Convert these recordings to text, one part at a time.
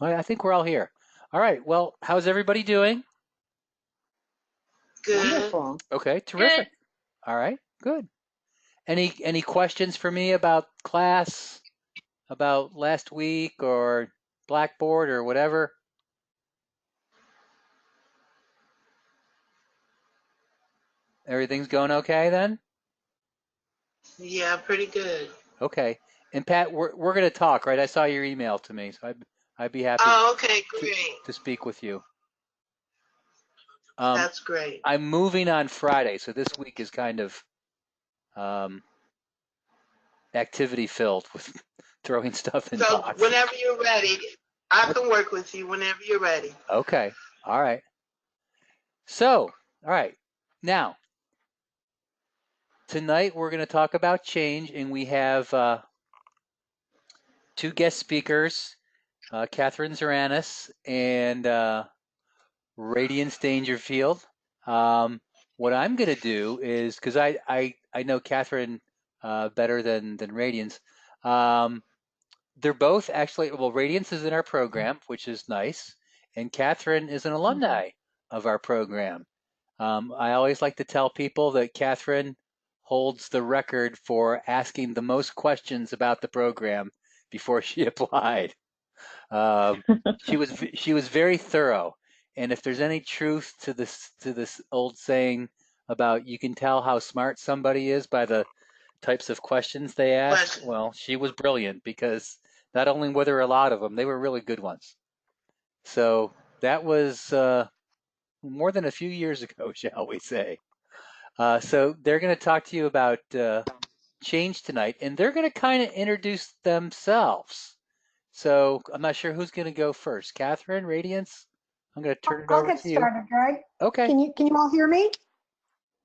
I think we're all here. All right. Well, how's everybody doing? Good. Wonderful. Okay, Good. terrific. All right, good. Any questions for me about class, about last week or Blackboard or whatever? Everything's going okay then? Yeah, pretty good. Okay. And Pat, we're going to talk, right? I saw your email to me, so I'd be happy Oh, okay, to great. to speak with you. Um, That's great. I'm moving on Friday, so this week is kind of um, activity filled with throwing stuff in So boxes. whenever you're ready, I can work with you whenever you're ready. Okay. All right. So, all right. Now, tonight we're going to talk about change, and we have two guest speakers, Catherine Zaranis and Radiance Dangerfield. Um, what I'm going to do is, because I know Catherine better than Radiance, um, they're both actually, well, Radiance is in our program, which is nice, and Catherine is an alumni of our program. I always like to tell people that Catherine holds the record for asking the most questions about the program before she applied. Um, she was very thorough, and if there's any truth to this old saying about you can tell how smart somebody is by the types of questions they ask, Question. well, she was brilliant because not only were there a lot of them, they were really good ones. So that was more than a few years ago, shall we say. So they're going to talk to you about change tonight, and they're going to kind of introduce themselves. So I'm not sure who's going to go first. Catherine, Radiance? I'm going to turn it I'll over get to you. started, Greg. Okay. Can you all hear me?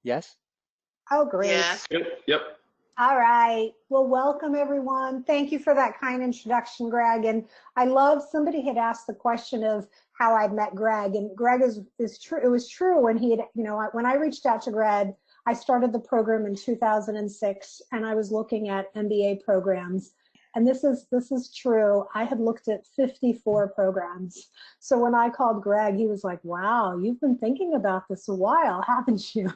Yes. Oh, great. Yes. Yep, yep. All right. Well, welcome everyone. Thank you for that kind introduction, Greg. And I love somebody had asked the question of how I met Greg, and Greg is true. It was true when he had, when I reached out to Greg, I started the program in 2006, and I was looking at MBA programs. And this is true. I had looked at 54 programs. So when I called Greg, he was like, "Wow, you've been thinking about this a while, haven't you?"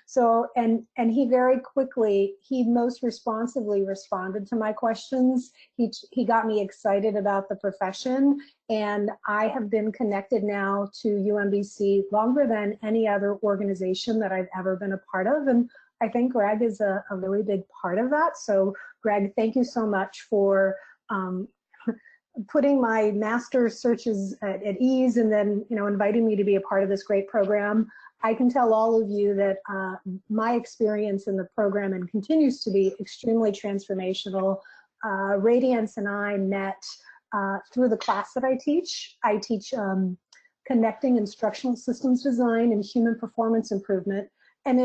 So, and he very quickly, he most responsively responded to my questions. He got me excited about the profession, and I have been connected now to UMBC longer than any other organization that I've ever been a part of. And I think Greg is a really big part of that. So Greg, thank you so much for um, putting my master's searches at ease, and then inviting me to be a part of this great program. I can tell all of you that my experience in the program and continues to be extremely transformational. Radiance and I met through the class that I teach. I teach connecting instructional systems design and human performance improvement. And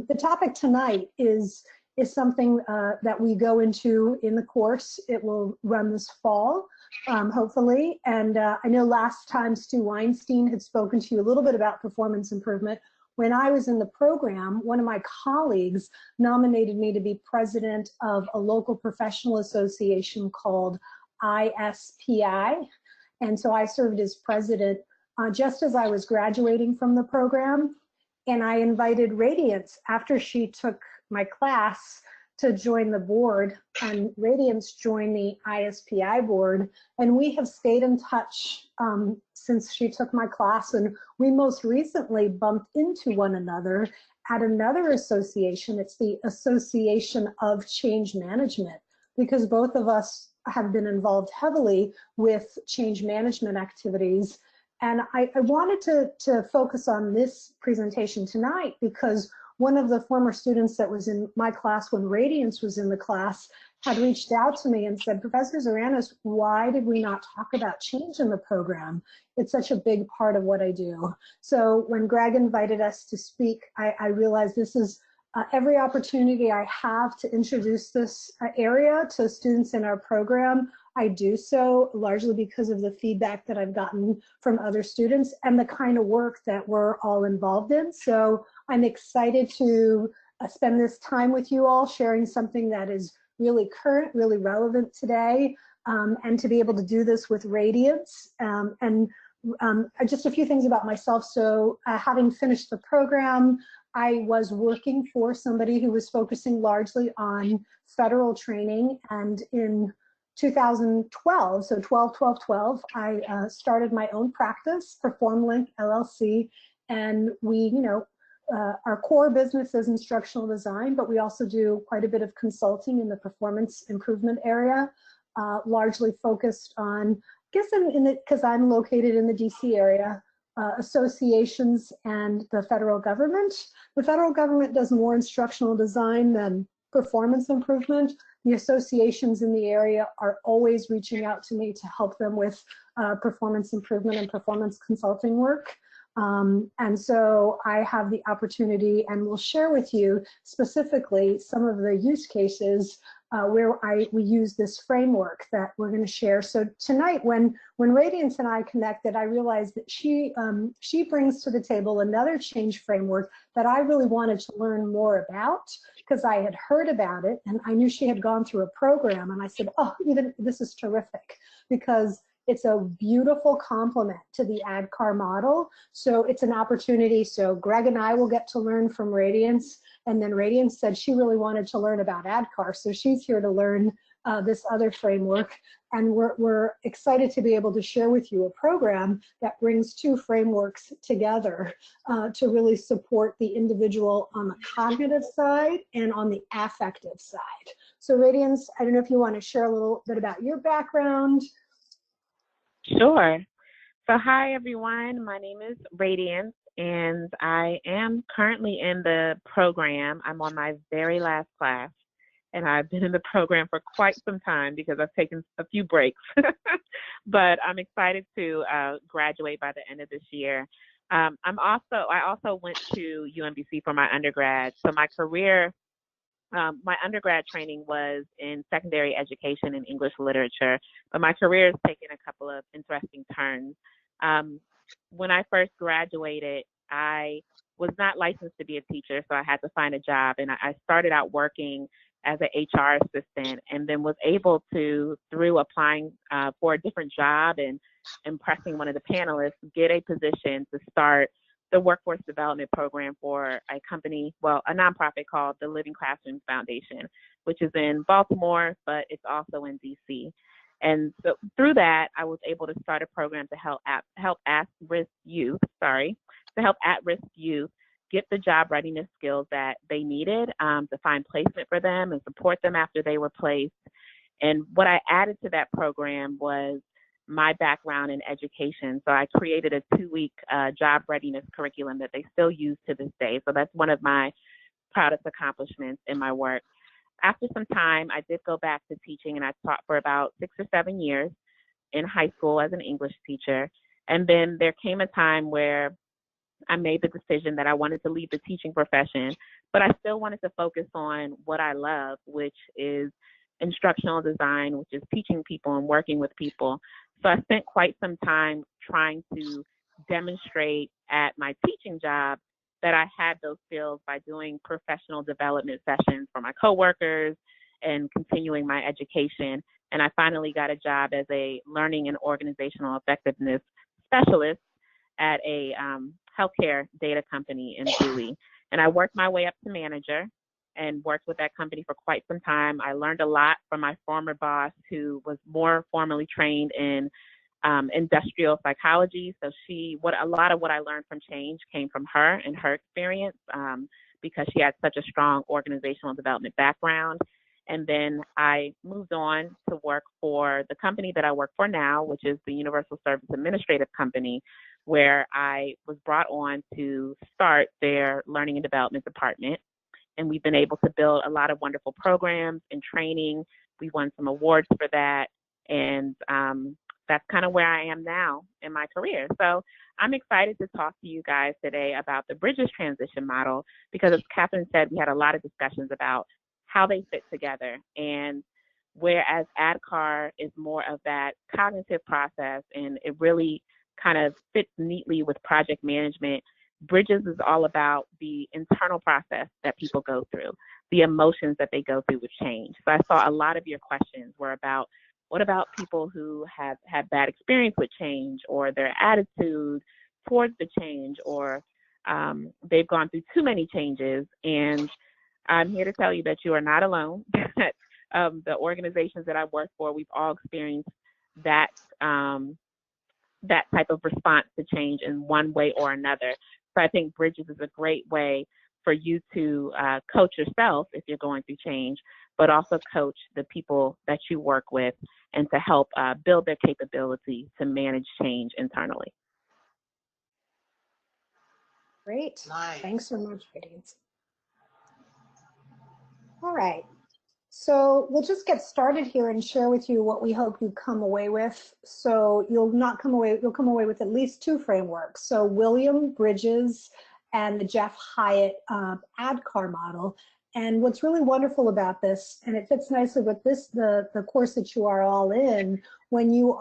the topic tonight is something that we go into in the course. It will run this fall, hopefully. And I know last time Stu Weinstein had spoken to you a little bit about performance improvement. When I was in the program, one of my colleagues nominated me to be president of a local professional association called ISPI. And so I served as president just as I was graduating from the program. And I invited Radiance after she took my class to join the board, and Radiance joined the ISPI board, and we have stayed in touch since she took my class, and we most recently bumped into one another at another association. It's the Association of Change Management, because both of us have been involved heavily with change management activities. And I wanted to focus on this presentation tonight because one of the former students that was in my class when Radiance was in the class had reached out to me and said, "Professor Zaranis, why did we not talk about change in the program? It's such a big part of what I do." So when Greg invited us to speak, I realized this is every opportunity I have to introduce this area to students in our program. I do so largely because of the feedback that I've gotten from other students and the kind of work that we're all involved in. So I'm excited to spend this time with you all sharing something that is really current, really relevant today. and to be able to do this with Radiance. Just a few things about myself. So having finished the program, I was working for somebody who was focusing largely on federal training, and in 2012, so 12, I started my own practice, PerformLink LLC, and we, our core business is instructional design, but we also do quite a bit of consulting in the performance improvement area, largely focused on, I guess because I'm located in the DC area, associations and the federal government. The federal government does more instructional design than performance improvement. The associations in the area are always reaching out to me to help them with performance improvement and performance consulting work. And so I have the opportunity and will share with you specifically some of the use cases where we use this framework that we're going to share. So tonight, when Radiance and I connected, I realized that she brings to the table another change framework that I really wanted to learn more about, because I had heard about it and I knew she had gone through a program, and I said, oh, even this is terrific, because it's a beautiful complement to the ADKAR model. So it's an opportunity. So Greg and I will get to learn from Radiance. And then Radiance said she really wanted to learn about ADKAR. So she's here to learn this other framework. And we're excited to be able to share with you a program that brings two frameworks together to really support the individual on the cognitive side and on the affective side. So Radiance, I don't know if you want to share a little bit about your background. Sure. So hi, everyone. My name is Radiance, and I am currently in the program. I'm on my very last class, and I've been in the program for quite some time because I've taken a few breaks. But I'm excited to graduate by the end of this year. I also went to UMBC for my undergrad. So my career, my undergrad training was in secondary education and English literature, but my career has taken a couple of interesting turns. When I first graduated, I was not licensed to be a teacher, so I had to find a job, and I started out working as an HR assistant, and then was able to, through applying for a different job and impressing one of the panelists, get a position to start the workforce development program for a company, well, a nonprofit called the Living Classrooms Foundation, which is in Baltimore, but it's also in DC. And so through that, I was able to start a program to help at-risk youth get the job readiness skills that they needed to find placement for them and support them after they were placed. And what I added to that program was my background in education. So I created a 2-week job readiness curriculum that they still use to this day. So that's one of my proudest accomplishments in my work. After some time, I did go back to teaching, and I taught for about 6 or 7 years in high school as an English teacher. And then there came a time where I made the decision that I wanted to leave the teaching profession, but I still wanted to focus on what I love, which is instructional design, which is teaching people and working with people. So I spent quite some time trying to demonstrate at my teaching job that I had those skills by doing professional development sessions for my coworkers and continuing my education. And I finally got a job as a learning and organizational effectiveness specialist at a healthcare data company in Bowie. And I worked my way up to manager and worked with that company for quite some time. I learned a lot from my former boss, who was more formally trained in industrial psychology. So a lot of what I learned from change came from her and her experience because she had such a strong organizational development background. And then I moved on to work for the company that I work for now, which is the Universal Service Administrative Company, where I was brought on to start their learning and development department. And we've been able to build a lot of wonderful programs and training. We won some awards for that. And that's kind of where I am now in my career. So I'm excited to talk to you guys today about the Bridges transition model, because as Catherine said, we had a lot of discussions about how they fit together. And whereas ADKAR is more of that cognitive process and it really kind of fits neatly with project management, Bridges is all about the internal process that people go through, the emotions that they go through with change. So I saw a lot of your questions were about, What about people who have had bad experience with change, or their attitude towards the change, or they've gone through too many changes? And I'm here to tell you that you are not alone. The organizations that I work for, we've all experienced that that type of response to change in one way or another. So I think Bridges is a great way for you to coach yourself if you're going through change, but also coach the people that you work with, and to help build their capability to manage change internally. Great. Nice. Thanks so much, Radiance. All right. So we'll just get started here and share with you what we hope you come away with. So you'll come away with at least 2 frameworks. So William Bridges and the Jeff Hyatt ADKAR model. And what's really wonderful about this, and it fits nicely with the course that you are all in, when you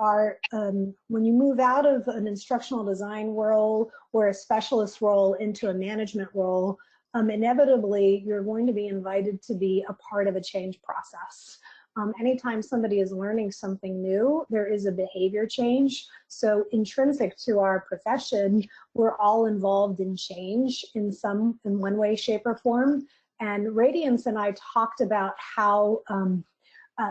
move out of an instructional design role or a specialist role into a management role, inevitably you're going to be invited to be a part of a change process. Anytime somebody is learning something new, there is a behavior change. So intrinsic to our profession, we're all involved in change in one way, shape, or form. And Radiance and I talked about how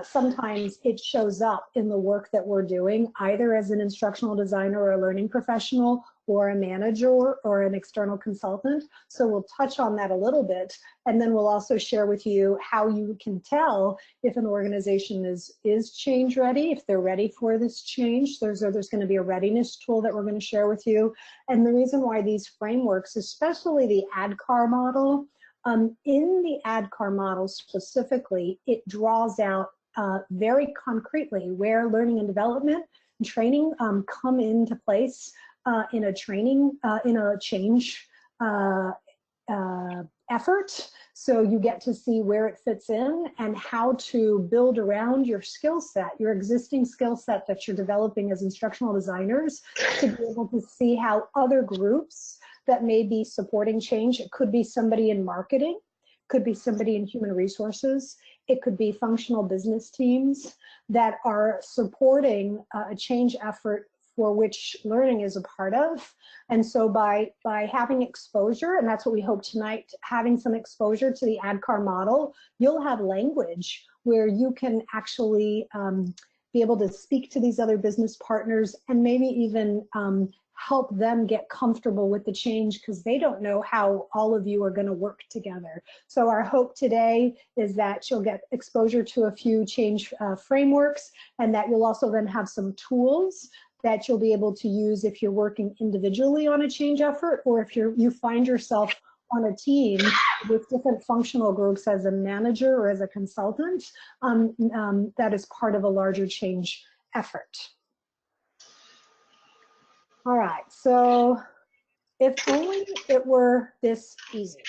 sometimes it shows up in the work that we're doing, either as an instructional designer or a learning professional, or a manager or an external consultant. So we'll touch on that a little bit, and then we'll also share with you how you can tell if an organization is change ready, if they're ready for this change. There's going to be a readiness tool that we're going to share with you. And the reason why these frameworks, especially the ADKAR model, in the ADKAR model specifically, it draws out very concretely where learning and development and training come into place in a change effort. So you get to see where it fits in and how to build around your skill set, your existing skill set that you're developing as instructional designers, to be able to see how other groups that may be supporting change. It could be somebody in marketing, could be somebody in human resources, it could be functional business teams that are supporting a change effort for which learning is a part of. And so by having exposure, and that's what we hope tonight, having some exposure to the ADKAR model, you'll have language where you can actually be able to speak to these other business partners, and maybe even help them get comfortable with the change, because they don't know how all of you are going to work together. So our hope today is that you'll get exposure to a few change frameworks, and that you'll also then have some tools that you'll be able to use if you're working individually on a change effort, or if you find yourself on a team with different functional groups as a manager or as a consultant that is part of a larger change effort. All right, so if only it were this easy.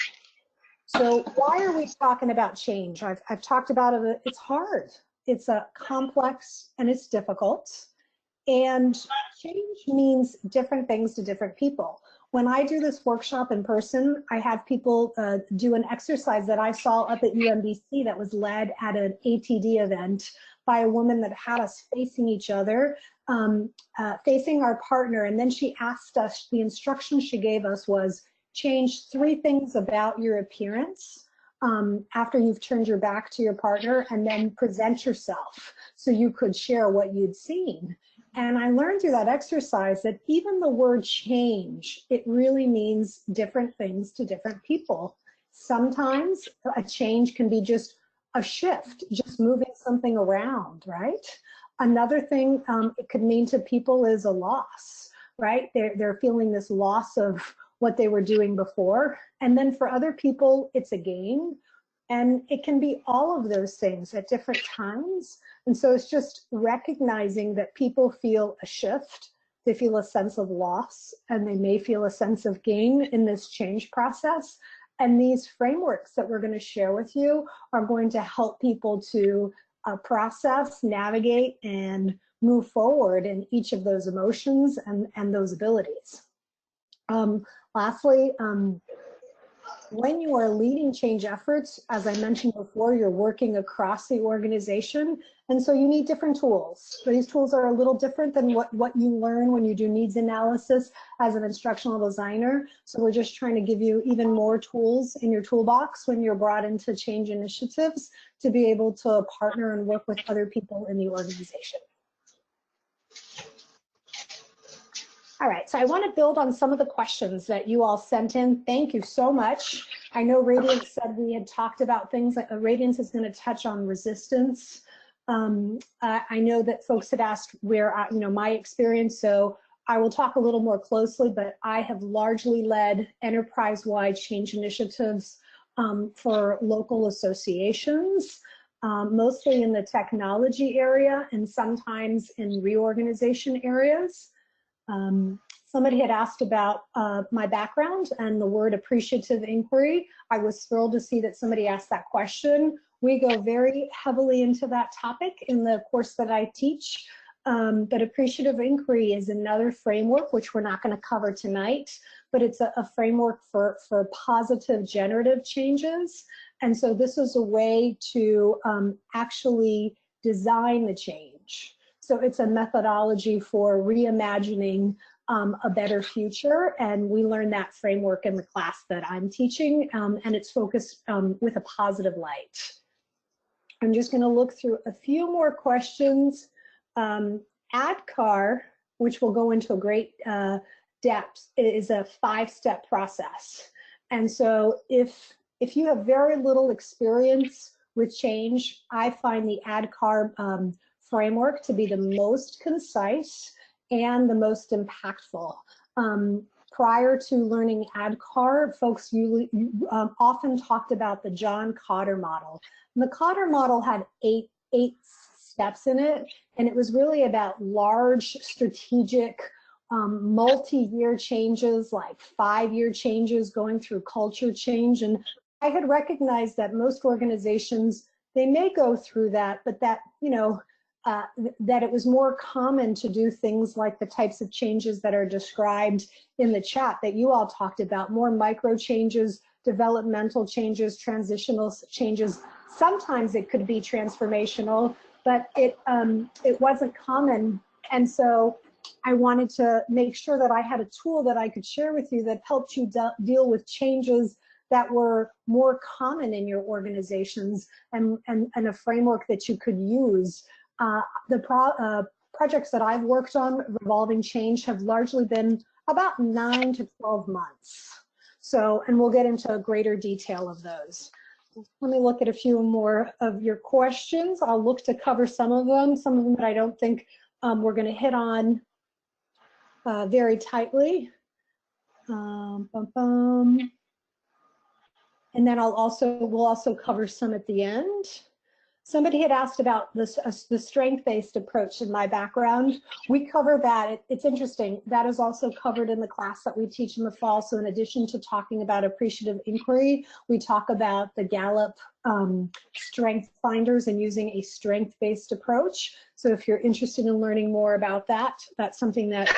So why are we talking about change? I've talked about it. It's hard. It's complex and it's difficult. And change means different things to different people. When I do this workshop in person, I have people do an exercise that I saw up at UMBC that was led at an ATD event by a woman that had us facing each other, facing our partner. And then she asked us, the instruction she gave us was, change 3 things about your appearance after you've turned your back to your partner, and then present yourself so you could share what you'd seen. And I learned through that exercise that even the word change, it really means different things to different people. Sometimes a change can be just a shift, just moving something around, right? Another thing it could mean to people is a loss, right? They're feeling this loss of what they were doing before. And then for other people, it's a gain. And it can be all of those things at different times. And so it's just recognizing that people feel a shift, they feel a sense of loss, and they may feel a sense of gain in this change process. And these frameworks that we're going to share with you are going to help people to process, navigate, and move forward in each of those emotions and those abilities. Lastly, when you are leading change efforts, as I mentioned before, you're working across the organization, And so you need different tools. These tools are a little different than what you learn when you do needs analysis as an instructional designer. So we're just trying to give you even more tools in your toolbox when you're brought into change initiatives to be able to partner and work with other people in the organization. All right, so I want to build on some of the questions that you all sent in. Thank you so much. I know Radiance said we had talked about things. Radiance is going to touch on resistance. I know that folks had asked where, my experience, so I will talk a little more closely, but I have largely led enterprise-wide change initiatives for local associations, mostly in the technology area and sometimes in reorganization areas. Somebody had asked about my background and the word appreciative inquiry. I was thrilled to see that somebody asked that question. We go very heavily into that topic in the course that I teach, but appreciative inquiry is another framework, which we're not going to cover tonight, but it's a framework for positive generative changes. And so this is a way to actually design the change. So it's a methodology for reimagining a better future, and we learn that framework in the class that I'm teaching, and it's focused with a positive light. I'm just going to look through a few more questions. ADKAR, which will go into a great depth, is a 5-step process. And so if you have very little experience with change, I find the ADKAR framework to be the most concise and the most impactful. Prior to learning ADKAR, folks often talked about the John Kotter model. And the Kotter model had eight steps in it, and it was really about large strategic multi-year changes, like 5-year changes going through culture change. And I had recognized that most organizations, they may go through that, but that, that it was more common to do things like the types of changes that are described in the chat that you all talked about, more micro changes, developmental changes, transitional changes. Sometimes it could be transformational, but it wasn't common. And so I wanted to make sure that I had a tool that I could share with you that helped you deal with changes that were more common in your organizations, and a framework that you could use. The projects that I've worked on revolving change have largely been about 9 to 12 months. So, and we'll get into greater detail of those. Let me look at a few more of your questions. I'll look to cover some of them that I don't think we're going to hit on very tightly. And then we'll also cover some at the end. Somebody had asked about the strength-based approach in my background. We cover that. It's interesting. That is also covered in the class that we teach in the fall. So in addition to talking about appreciative inquiry, we talk about the Gallup strength finders and using a strength-based approach. So if you're interested in learning more about that, that's something that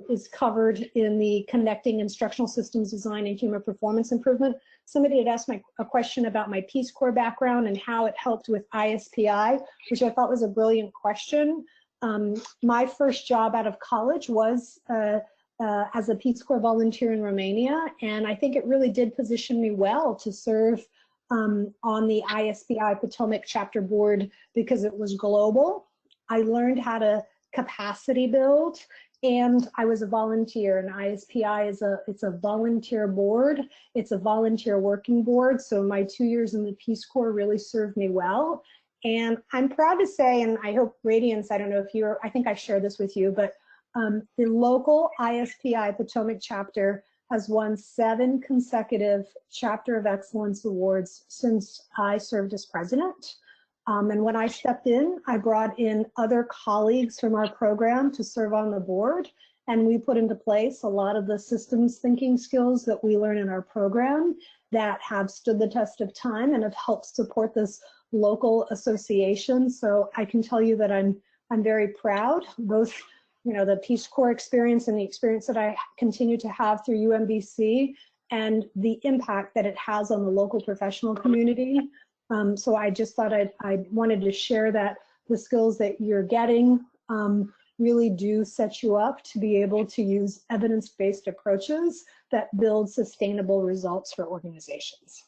is covered in the Connecting Instructional Systems Design and Human Performance Improvement. Somebody had asked a question about my Peace Corps background and how it helped with ISPI, which I thought was a brilliant question. My first job out of college was as a Peace Corps volunteer in Romania, and I think it really did position me well to serve on the ISPI Potomac chapter board because it was global. I learned how to capacity build, and I was a volunteer, and ISPI it's a volunteer board. It's a volunteer working board. So my 2 years in the Peace Corps really served me well. And I'm proud to say, and I hope Radiance, I don't know if I think I shared this with you, but the local ISPI Potomac chapter has won 7 consecutive Chapter of Excellence awards since I served as president. And when I stepped in, I brought in other colleagues from our program to serve on the board, and we put into place a lot of the systems thinking skills that we learn in our program that have stood the test of time and have helped support this local association. So I can tell you that I'm very proud, both the Peace Corps experience and the experience that I continue to have through UMBC and the impact that it has on the local professional community. So I just thought I wanted to share that the skills that you're getting really do set you up to be able to use evidence-based approaches that build sustainable results for organizations.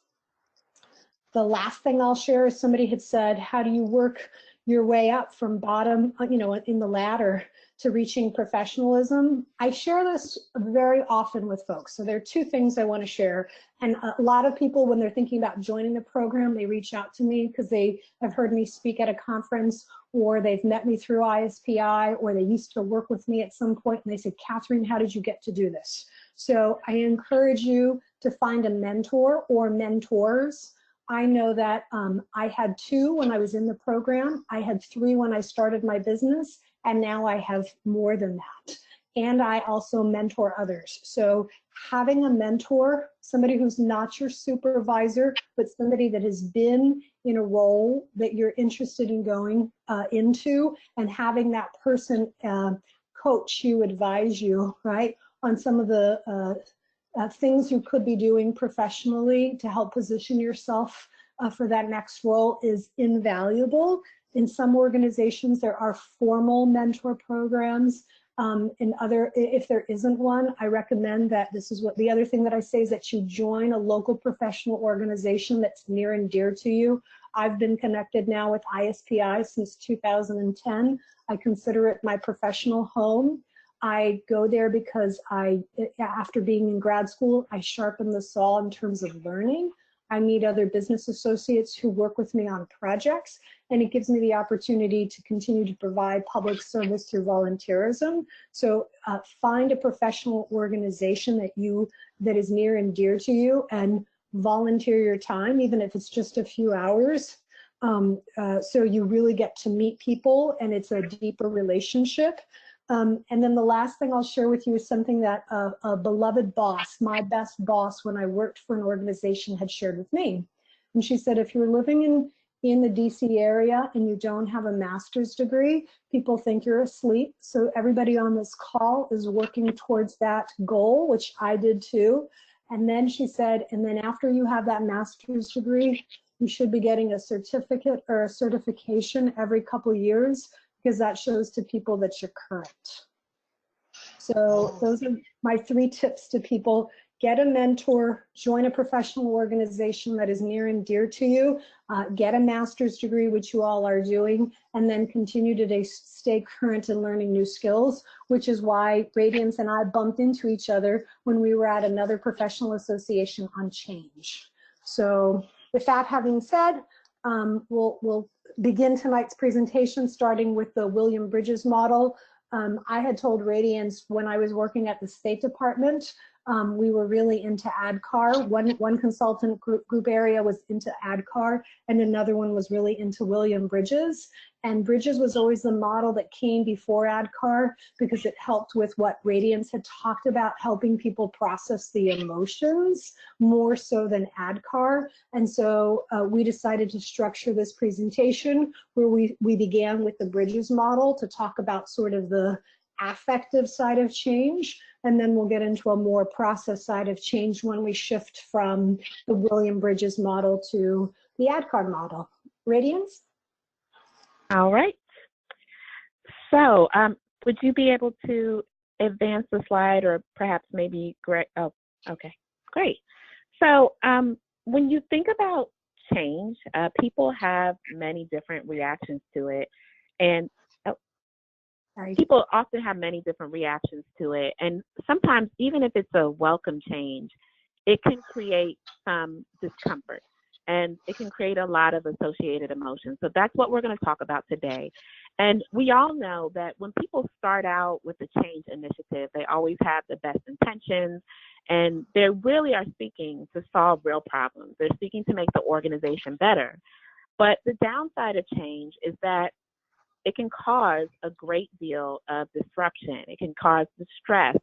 The last thing I'll share is somebody had said, how do you work your way up from bottom, in the ladder to reaching professionalism? I share this very often with folks. So there are two things I want to share. And a lot of people, when they're thinking about joining the program, they reach out to me because they have heard me speak at a conference, or they've met me through ISPI, or they used to work with me at some point and they said, Catherine, how did you get to do this? So I encourage you to find a mentor or mentors. I know that I had 2 when I was in the program. I had 3 when I started my business, and now I have more than that. And I also mentor others. So having a mentor, somebody who's not your supervisor, but somebody that has been in a role that you're interested in going into, and having that person coach you, advise you, right, on some of the things you could be doing professionally to help position yourself for that next role is invaluable. In some organizations, there are formal mentor programs. In other, if there isn't one, I recommend that this is what the other thing that I say is that you join a local professional organization that's near and dear to you. I've been connected now with ISPI since 2010. I consider it my professional home. I go there because after being in grad school, I sharpen the saw in terms of learning. I meet other business associates who work with me on projects, and it gives me the opportunity to continue to provide public service through volunteerism. So find a professional organization that is near and dear to you, and volunteer your time, even if it's just a few hours. So you really get to meet people, and it's a deeper relationship. And then the last thing I'll share with you is something that a beloved boss, my best boss when I worked for an organization, had shared with me. And she said, if you're living in the DC area and you don't have a master's degree, people think you're asleep. So everybody on this call is working towards that goal, which I did too. And then she said, and then after you have that master's degree, you should be getting a certificate or a certification every couple of years, because that shows to people that you're current. So those are my 3 tips to people. Get a mentor, join a professional organization that is near and dear to you, get a master's degree, which you all are doing, and then continue to stay current and learning new skills, which is why Radiance and I bumped into each other when we were at another professional association on change. So with that having said, we'll begin tonight's presentation starting with the William Bridges model. I had told Radiance when I was working at the State Department, we were really into ADCAR. One consultant group area was into ADCAR, and another one was really into William Bridges. And Bridges was always the model that came before ADCAR because it helped with what Radiance had talked about, helping people process the emotions more so than ADCAR. And so we decided to structure this presentation where we began with the Bridges model to talk about sort of the affective side of change, and then we'll get into a more process side of change when we shift from the William Bridges model to the ADCAR model. Radiance? All right. So would you be able to advance the slide, or perhaps maybe Greg? Oh, okay, great. So when you think about change, people have many different reactions to it. And people often have many different reactions to it. And sometimes, even if it's a welcome change, it can create some discomfort, and it can create a lot of associated emotions. So that's what we're going to talk about today. And we all know that when people start out with the change initiative, they always have the best intentions, and they really are seeking to solve real problems. They're seeking to make the organization better. But the downside of change is that it can cause a great deal of disruption. It can cause distress,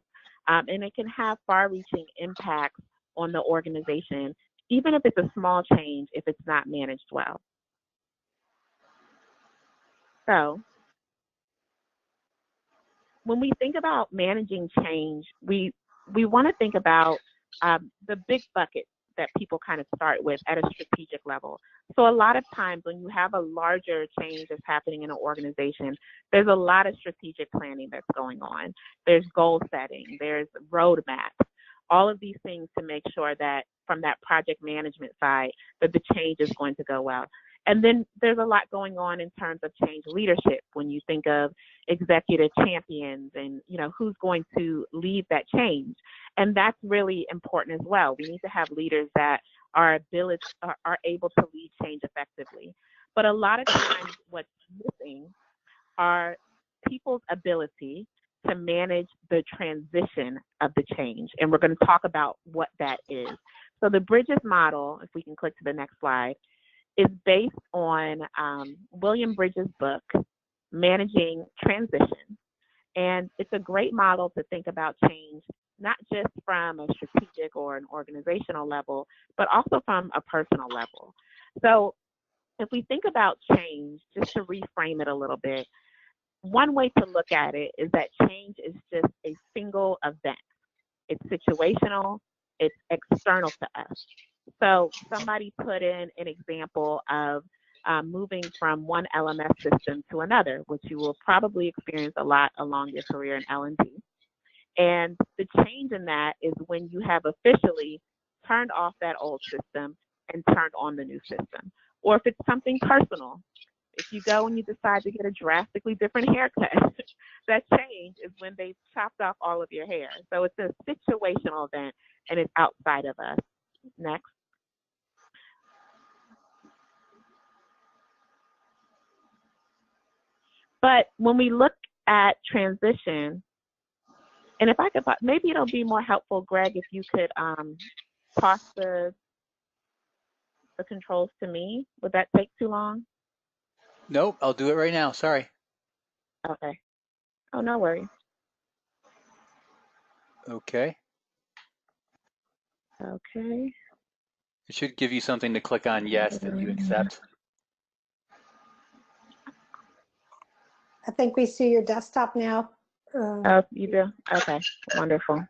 and it can have far-reaching impacts on the organization, even if it's a small change, if it's not managed well. So when we think about managing change, we want to think about the big buckets that people kind of start with at a strategic level. So a lot of times when you have a larger change that's happening in an organization, there's a lot of strategic planning that's going on. There's goal setting, there's roadmaps, all of these things to make sure that from that project management side, that the change is going to go well. And then there's a lot going on in terms of change leadership when you think of executive champions and, you know, who's going to lead that change. And that's really important as well. We need to have leaders that are able to lead change effectively. But a lot of times what's missing are people's ability to manage the transition of the change. And we're going to talk about what that is. So the Bridges model, if we can click to the next slide, is based on William Bridges' book, Managing Transition. And it's a great model to think about change, not just from a strategic or an organizational level, but also from a personal level. So if we think about change, just to reframe it a little bit, one way to look at it is that change is just a single event. It's situational, it's external to us. So somebody put in an example of moving from one LMS system to another, which you will probably experience a lot along your career in L&D. And the change in that is when you have officially turned off that old system and turned on the new system. Or if it's something personal, if you go and you decide to get a drastically different haircut, that change is when they've chopped off all of your hair. So it's a situational event and it's outside of us. Next. But when we look at transition, and if I could, maybe it'll be more helpful, Greg, if you could toss the controls to me. Would that take too long? Nope, I'll do it right now. Sorry. Okay. Oh, no worries. Okay. Okay. It should give you something to click on yes that you accept. I think we see your desktop now. Oh, you do? Okay, wonderful.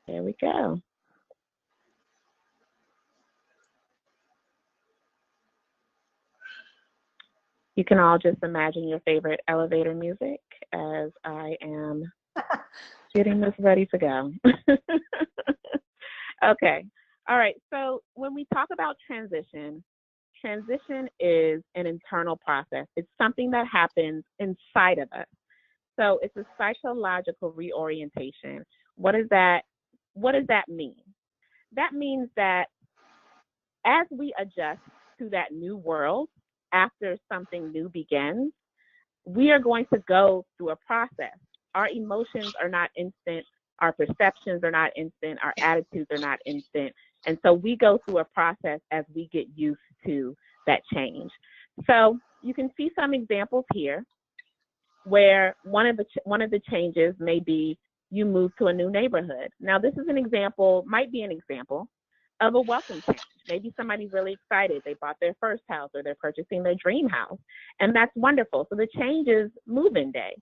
There we go. You can all just imagine your favorite elevator music as I am getting this ready to go. Okay. All right. So when we talk about transition, transition is an internal process. It's something that happens inside of us. So it's a psychological reorientation. What does that mean? That means that as we adjust to that new world after something new begins, we are going to go through a process. Our emotions are not instant. Our perceptions are not instant. Our attitudes are not instant. And so we go through a process as we get used to that change. So you can see some examples here where one of the changes may be you move to a new neighborhood. Now this is an example, might be an example of a welcome change. Maybe somebody's really excited. They bought their first house or they're purchasing their dream house. And that's wonderful. So the change is move-in day.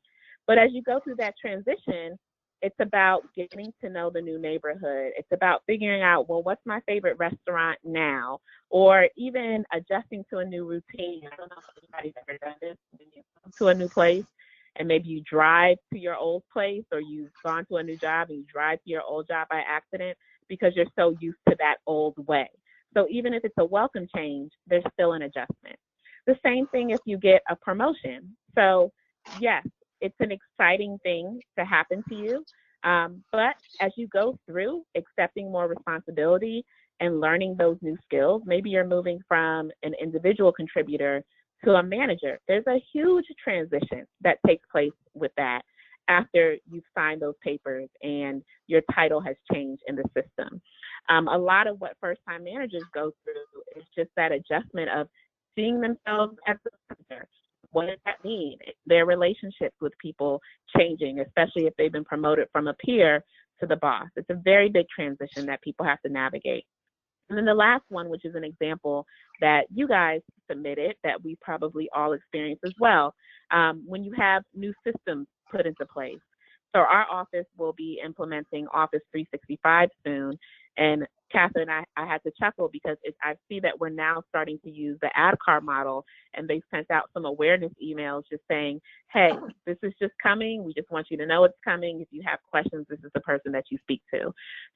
But as you go through that transition, it's about getting to know the new neighborhood. It's about figuring out, well, what's my favorite restaurant now? Or even adjusting to a new routine. I don't know if anybody's ever done this. When you come to a new place and maybe you drive to your old place, or you've gone to a new job and you drive to your old job by accident because you're so used to that old way. So even if it's a welcome change, there's still an adjustment. The same thing if you get a promotion. So yes, it's an exciting thing to happen to you. But as you go through accepting more responsibility and learning those new skills, maybe you're moving from an individual contributor to a manager. There's a huge transition that takes place with that after you've signed those papers and your title has changed in the system. A lot of what first-time managers go through is just that adjustment of seeing themselves as the manager. What does that mean? Their relationships with people changing, especially if they've been promoted from a peer to the boss. It's a very big transition that people have to navigate. And then the last one, which is an example that you guys submitted that we probably all experience as well, when you have new systems put into place. So our office will be implementing Office 365 soon. And Catherine, I had to chuckle because I see that we're now starting to use the ad card model, and they sent out some awareness emails just saying, hey, this is just coming. We just want you to know it's coming. If you have questions, this is the person that you speak to.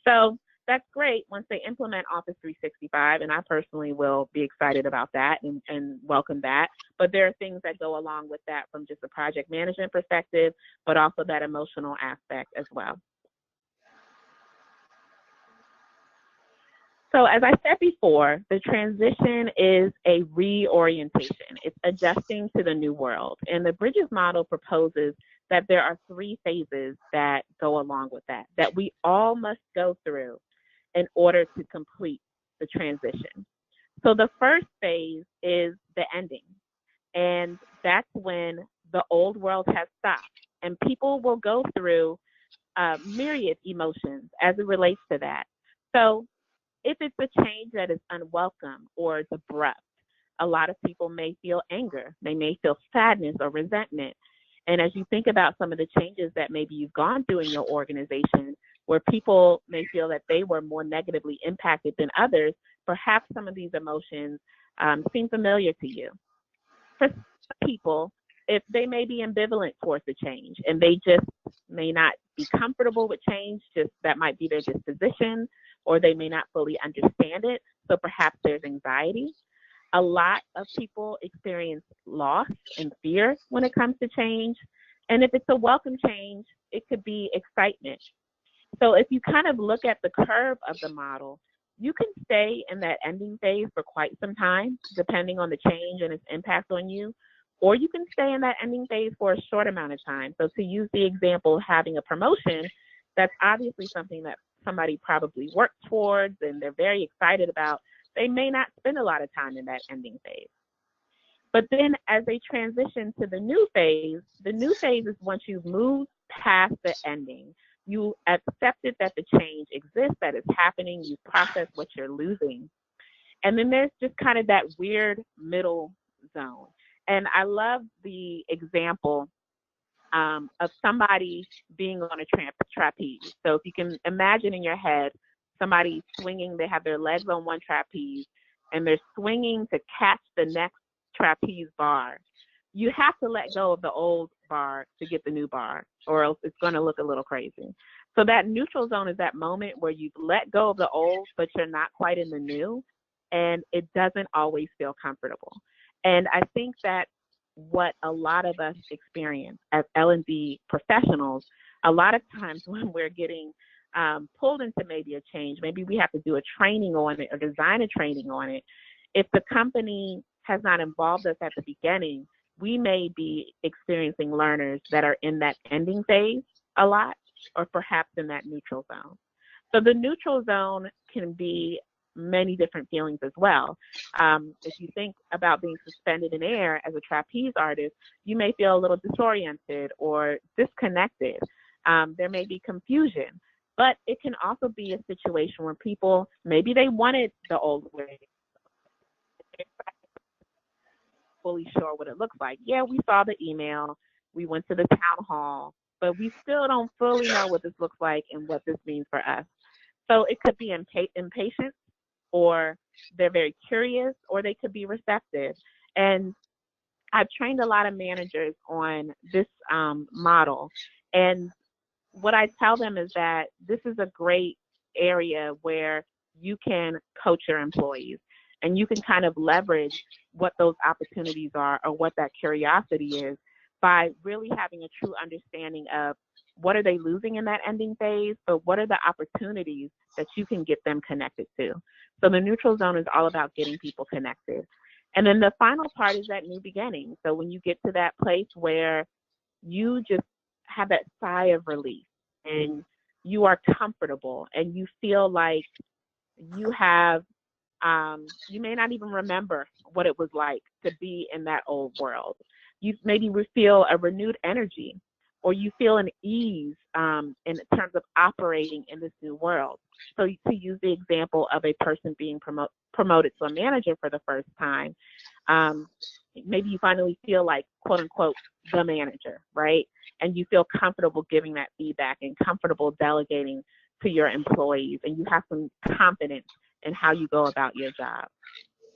So that's great once they implement Office 365, and I personally will be excited about that and welcome that. But there are things that go along with that from just a project management perspective, but also that emotional aspect as well. So as I said before, the transition is a reorientation. It's adjusting to the new world. And the Bridges model proposes that there are 3 phases that go along with that we all must go through in order to complete the transition. So the first phase is the ending. And that's when the old world has stopped. And people will go through myriad emotions as it relates to that. So if it's a change that is unwelcome or it's abrupt, a lot of people may feel anger. They may feel sadness or resentment. And as you think about some of the changes that maybe you've gone through in your organization, where people may feel that they were more negatively impacted than others, perhaps some of these emotions seem familiar to you. For some people, if they may be ambivalent towards the change and they just may not be comfortable with change, just that might be their disposition, or they may not fully understand it. So perhaps there's anxiety. A lot of people experience loss and fear when it comes to change. And if it's a welcome change, it could be excitement. So if you kind of look at the curve of the model, you can stay in that ending phase for quite some time, depending on the change and its impact on you, or you can stay in that ending phase for a short amount of time. So to use the example of having a promotion, that's obviously something that somebody probably worked towards and they're very excited about. They may not spend a lot of time in that ending phase. But then as they transition to the new phase is once you've moved past the ending. You accepted that the change exists, that it's happening, you process what you're losing. And then there's just kind of that weird middle zone. And I love the example of somebody being on a trapeze. So if you can imagine in your head, somebody swinging, they have their legs on one trapeze, and they're swinging to catch the next trapeze bar. You have to let go of the old bar to get the new bar, or else it's going to look a little crazy. So that neutral zone is that moment where you've let go of the old, but you're not quite in the new, and it doesn't always feel comfortable. And I think that what a lot of us experience as L&D professionals, a lot of times when we're getting pulled into maybe a change, maybe we have to do a training on it or design a training on it. If the company has not involved us at the beginning, we may be experiencing learners that are in that ending phase a lot, or perhaps in that neutral zone. So the neutral zone can be many different feelings as well. If you think about being suspended in air as a trapeze artist, you may feel a little disoriented or disconnected. There may be confusion, but it can also be a situation where people, maybe they wanted the old way, fully sure what it looks like. Yeah, we saw the email, we went to the town hall, but we still don't fully know what this looks like and what this means for us. So it could be impatience, or they're very curious, or they could be receptive. And I've trained a lot of managers on this model. And what I tell them is that this is a great area where you can coach your employees and you can kind of leverage what those opportunities are or what that curiosity is by really having a true understanding of what are they losing in that ending phase, but what are the opportunities that you can get them connected to. So the neutral zone is all about getting people connected. And then the final part is that new beginning. So when you get to that place where you just have that sigh of relief and you are comfortable and you feel like you have, you may not even remember what it was like to be in that old world. You maybe feel a renewed energy, or you feel an ease in terms of operating in this new world. So to use the example of a person being promoted to a manager for the first time, Maybe you finally feel like, quote unquote, the manager, right? And you feel comfortable giving that feedback and comfortable delegating to your employees, and you have some confidence in how you go about your job.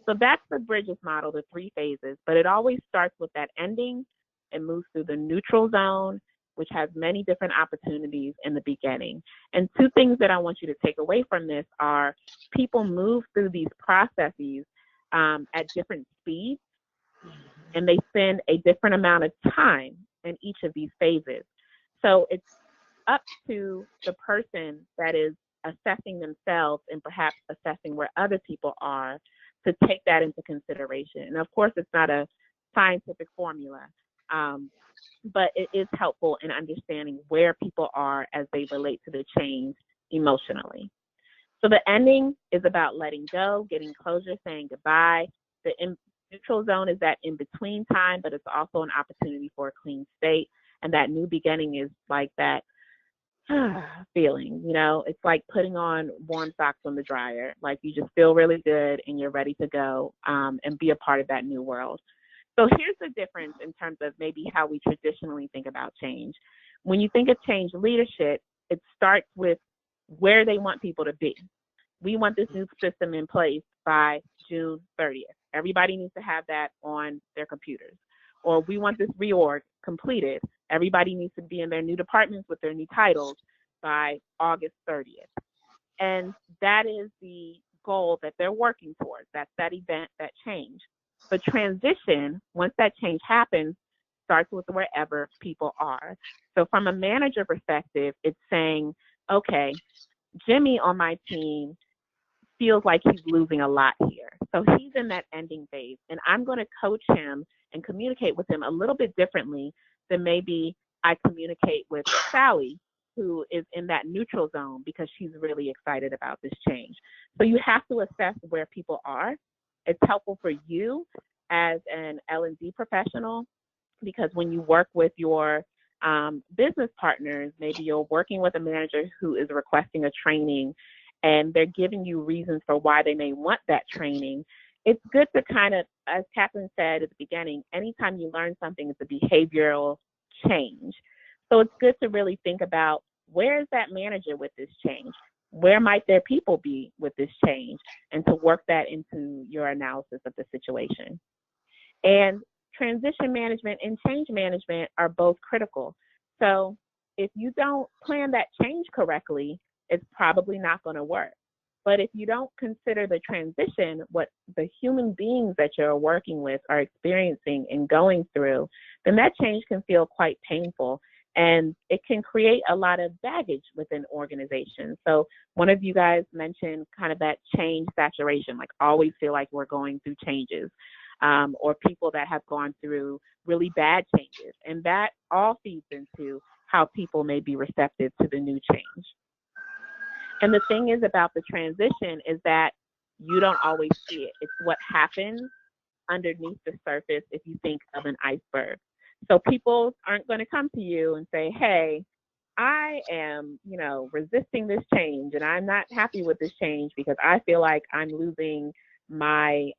So that's the Bridges model, the 3 phases, but it always starts with that ending and moves through the neutral zone, which has many different opportunities in the beginning. And 2 things that I want you to take away from this are people move through these processes at different speeds, and they spend a different amount of time in each of these phases. So it's up to the person that is assessing themselves and perhaps assessing where other people are to take that into consideration. And of course, it's not a scientific formula, but it is helpful in understanding where people are as they relate to the change emotionally. So the ending is about letting go, getting closure, saying goodbye. The neutral zone is that in-between time, but it's also an opportunity for a clean state. And that new beginning is like that feeling, it's like putting on warm socks on the dryer. Like you just feel really good and you're ready to go and be a part of that new world. So here's the difference in terms of maybe how we traditionally think about change. When you think of change leadership, it starts with where they want people to be. We want this new system in place by June 30th. Everybody needs to have that on their computers. Or we want this reorg completed. Everybody needs to be in their new departments with their new titles by August 30th. And that is the goal that they're working towards. That's that event, that change. But transition, once that change happens, starts with wherever people are. So from a manager perspective, it's saying, okay, Jimmy on my team feels like he's losing a lot here. So he's in that ending phase, and I'm going to coach him and communicate with him a little bit differently than maybe I communicate with Sally, who is in that neutral zone because she's really excited about this change. So you have to assess where people are. It's helpful for you as an L&D professional because when you work with your business partners, maybe you're working with a manager who is requesting a training and they're giving you reasons for why they may want that training. It's good to kind of, as Catherine said at the beginning, anytime you learn something, it's a behavioral change. So it's good to really think about where is that manager with this change? Where might their people be with this change? And to work that into your analysis of the situation. And transition management and change management are both critical. So if you don't plan that change correctly, it's probably not going to work. But if you don't consider the transition, what the human beings that you're working with are experiencing and going through, then that change can feel quite painful. And it can create a lot of baggage within organizations. So one of you guys mentioned kind of that change saturation, like always feel like we're going through changes, or people that have gone through really bad changes. And that all feeds into how people may be receptive to the new change. And the thing is about the transition is that you don't always see it. It's what happens underneath the surface if you think of an iceberg. So people aren't going to come to you and say, hey, I am, resisting this change and I'm not happy with this change because I feel like I'm losing my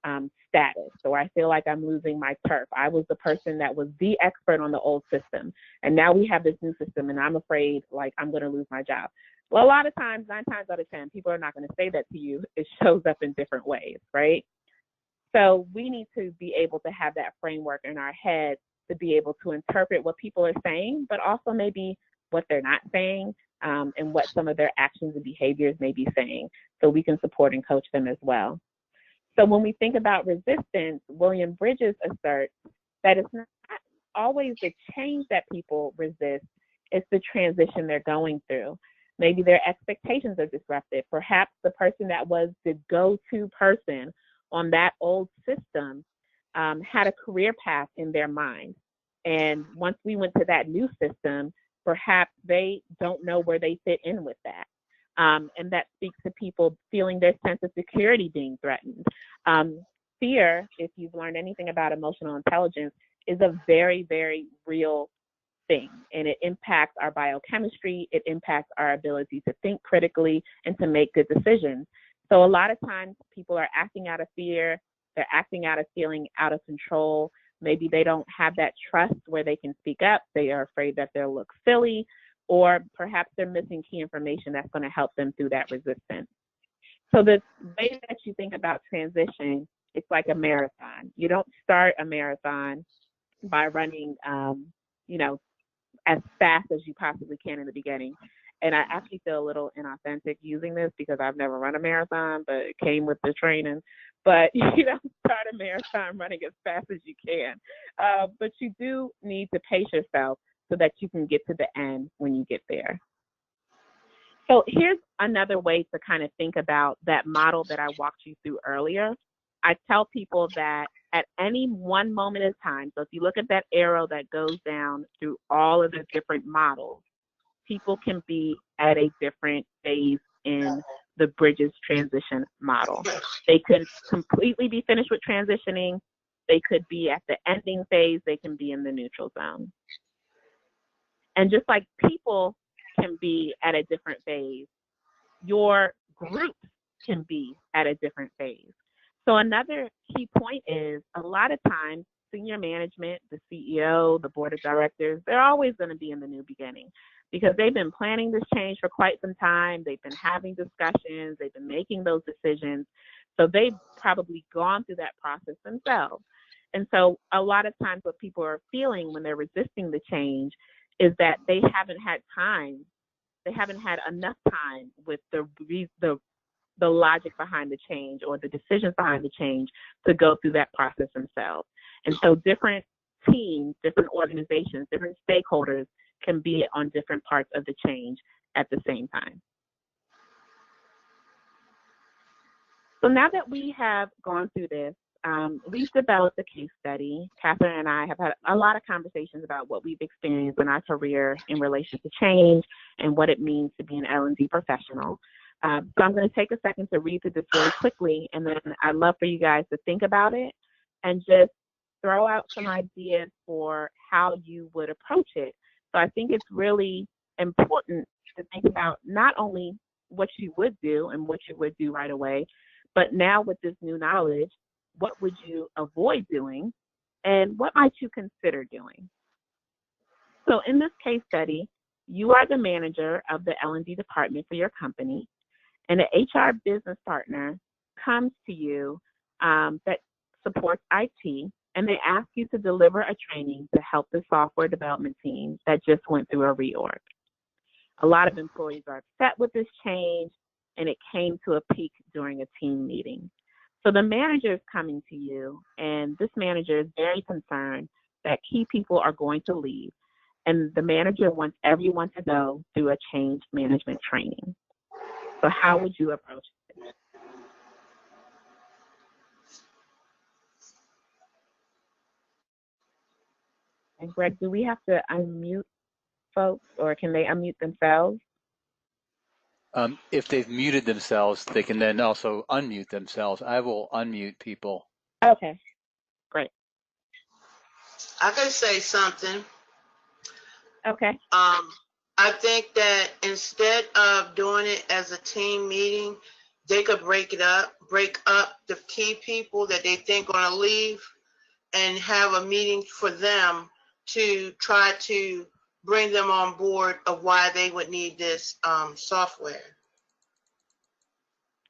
status, or I feel like I'm losing my turf. I was the person that was the expert on the old system, and now we have this new system, and I'm afraid like I'm going to lose my job. Well, a lot of times, 9 times out of 10, people are not going to say that to you. It shows up in different ways, right? So we need to be able to have that framework in our head to be able to interpret what people are saying, but also maybe what they're not saying, and what some of their actions and behaviors may be saying, so we can support and coach them as well. So when we think about resistance, William Bridges asserts that it's not always the change that people resist, it's the transition they're going through. Maybe their expectations are disrupted. Perhaps the person that was the go-to person on that old system had a career path in their mind. And once we went to that new system, perhaps they don't know where they fit in with that. And that speaks to people feeling their sense of security being threatened. Fear, if you've learned anything about emotional intelligence, is a very, very real thing. And it impacts our biochemistry. It impacts our ability to think critically and to make good decisions. So a lot of times people are acting out of fear. they're acting out of feeling out of control. Maybe they don't have that trust where they can speak up. They are afraid that they'll look silly, or perhaps they're missing key information that's going to help them through that resistance. So the way that you think about transition, it's like a marathon. You don't start a marathon by running, as fast as you possibly can in the beginning. And I actually feel a little inauthentic using this because I've never run a marathon, but it came with the training. But you don't start a marathon running as fast as you can. But you do need to pace yourself so that you can get to the end when you get there. So here's another way to kind of think about that model that I walked you through earlier. I tell people that at any one moment in time, so if you look at that arrow that goes down through all of the different models, people can be at a different phase in the Bridges transition model. They could completely be finished with transitioning. They could be at the ending phase. They can be in the neutral zone. And just like people can be at a different phase, your group can be at a different phase. So another key point is a lot of times senior management, the CEO, the board of directors, they're always going to be in the new beginning because they've been planning this change for quite some time. They've been having discussions. They've been making those decisions. So they've probably gone through that process themselves. And so a lot of times what people are feeling when they're resisting the change is that they haven't had time. They haven't had enough time with the logic behind the change or the decisions behind the change to go through that process themselves. And so different teams, different organizations, different stakeholders can be on different parts of the change at the same time. So now that we have gone through this, we've developed a case study. Catherine and I have had a lot of conversations about what we've experienced in our career in relation to change and what it means to be an L&D professional. So I'm going to take a second to read through this really quickly, and then I'd love for you guys to think about it and just throw out some ideas for how you would approach it. So I think it's really important to think about not only what you would do and what you would do right away, but now with this new knowledge, what would you avoid doing and what might you consider doing? So in this case study, you are the manager of the L&D department for your company, and an HR business partner comes to you that supports IT, and they ask you to deliver a training to help the software development team that just went through a reorg. A lot of employees are upset with this change, and it came to a peak during a team meeting. So the manager is coming to you, and this manager is very concerned that key people are going to leave, and the manager wants everyone to go through a change management training. So how would you approach it? And Greg, do we have to unmute folks, or can they unmute themselves? If they've muted themselves, they can then also unmute themselves. I will unmute people. Okay, great. I can say something. Okay. I think that instead of doing it as a team meeting, they could break up the key people that they think are going to leave and have a meeting for them to try to bring them on board of why they would need this software.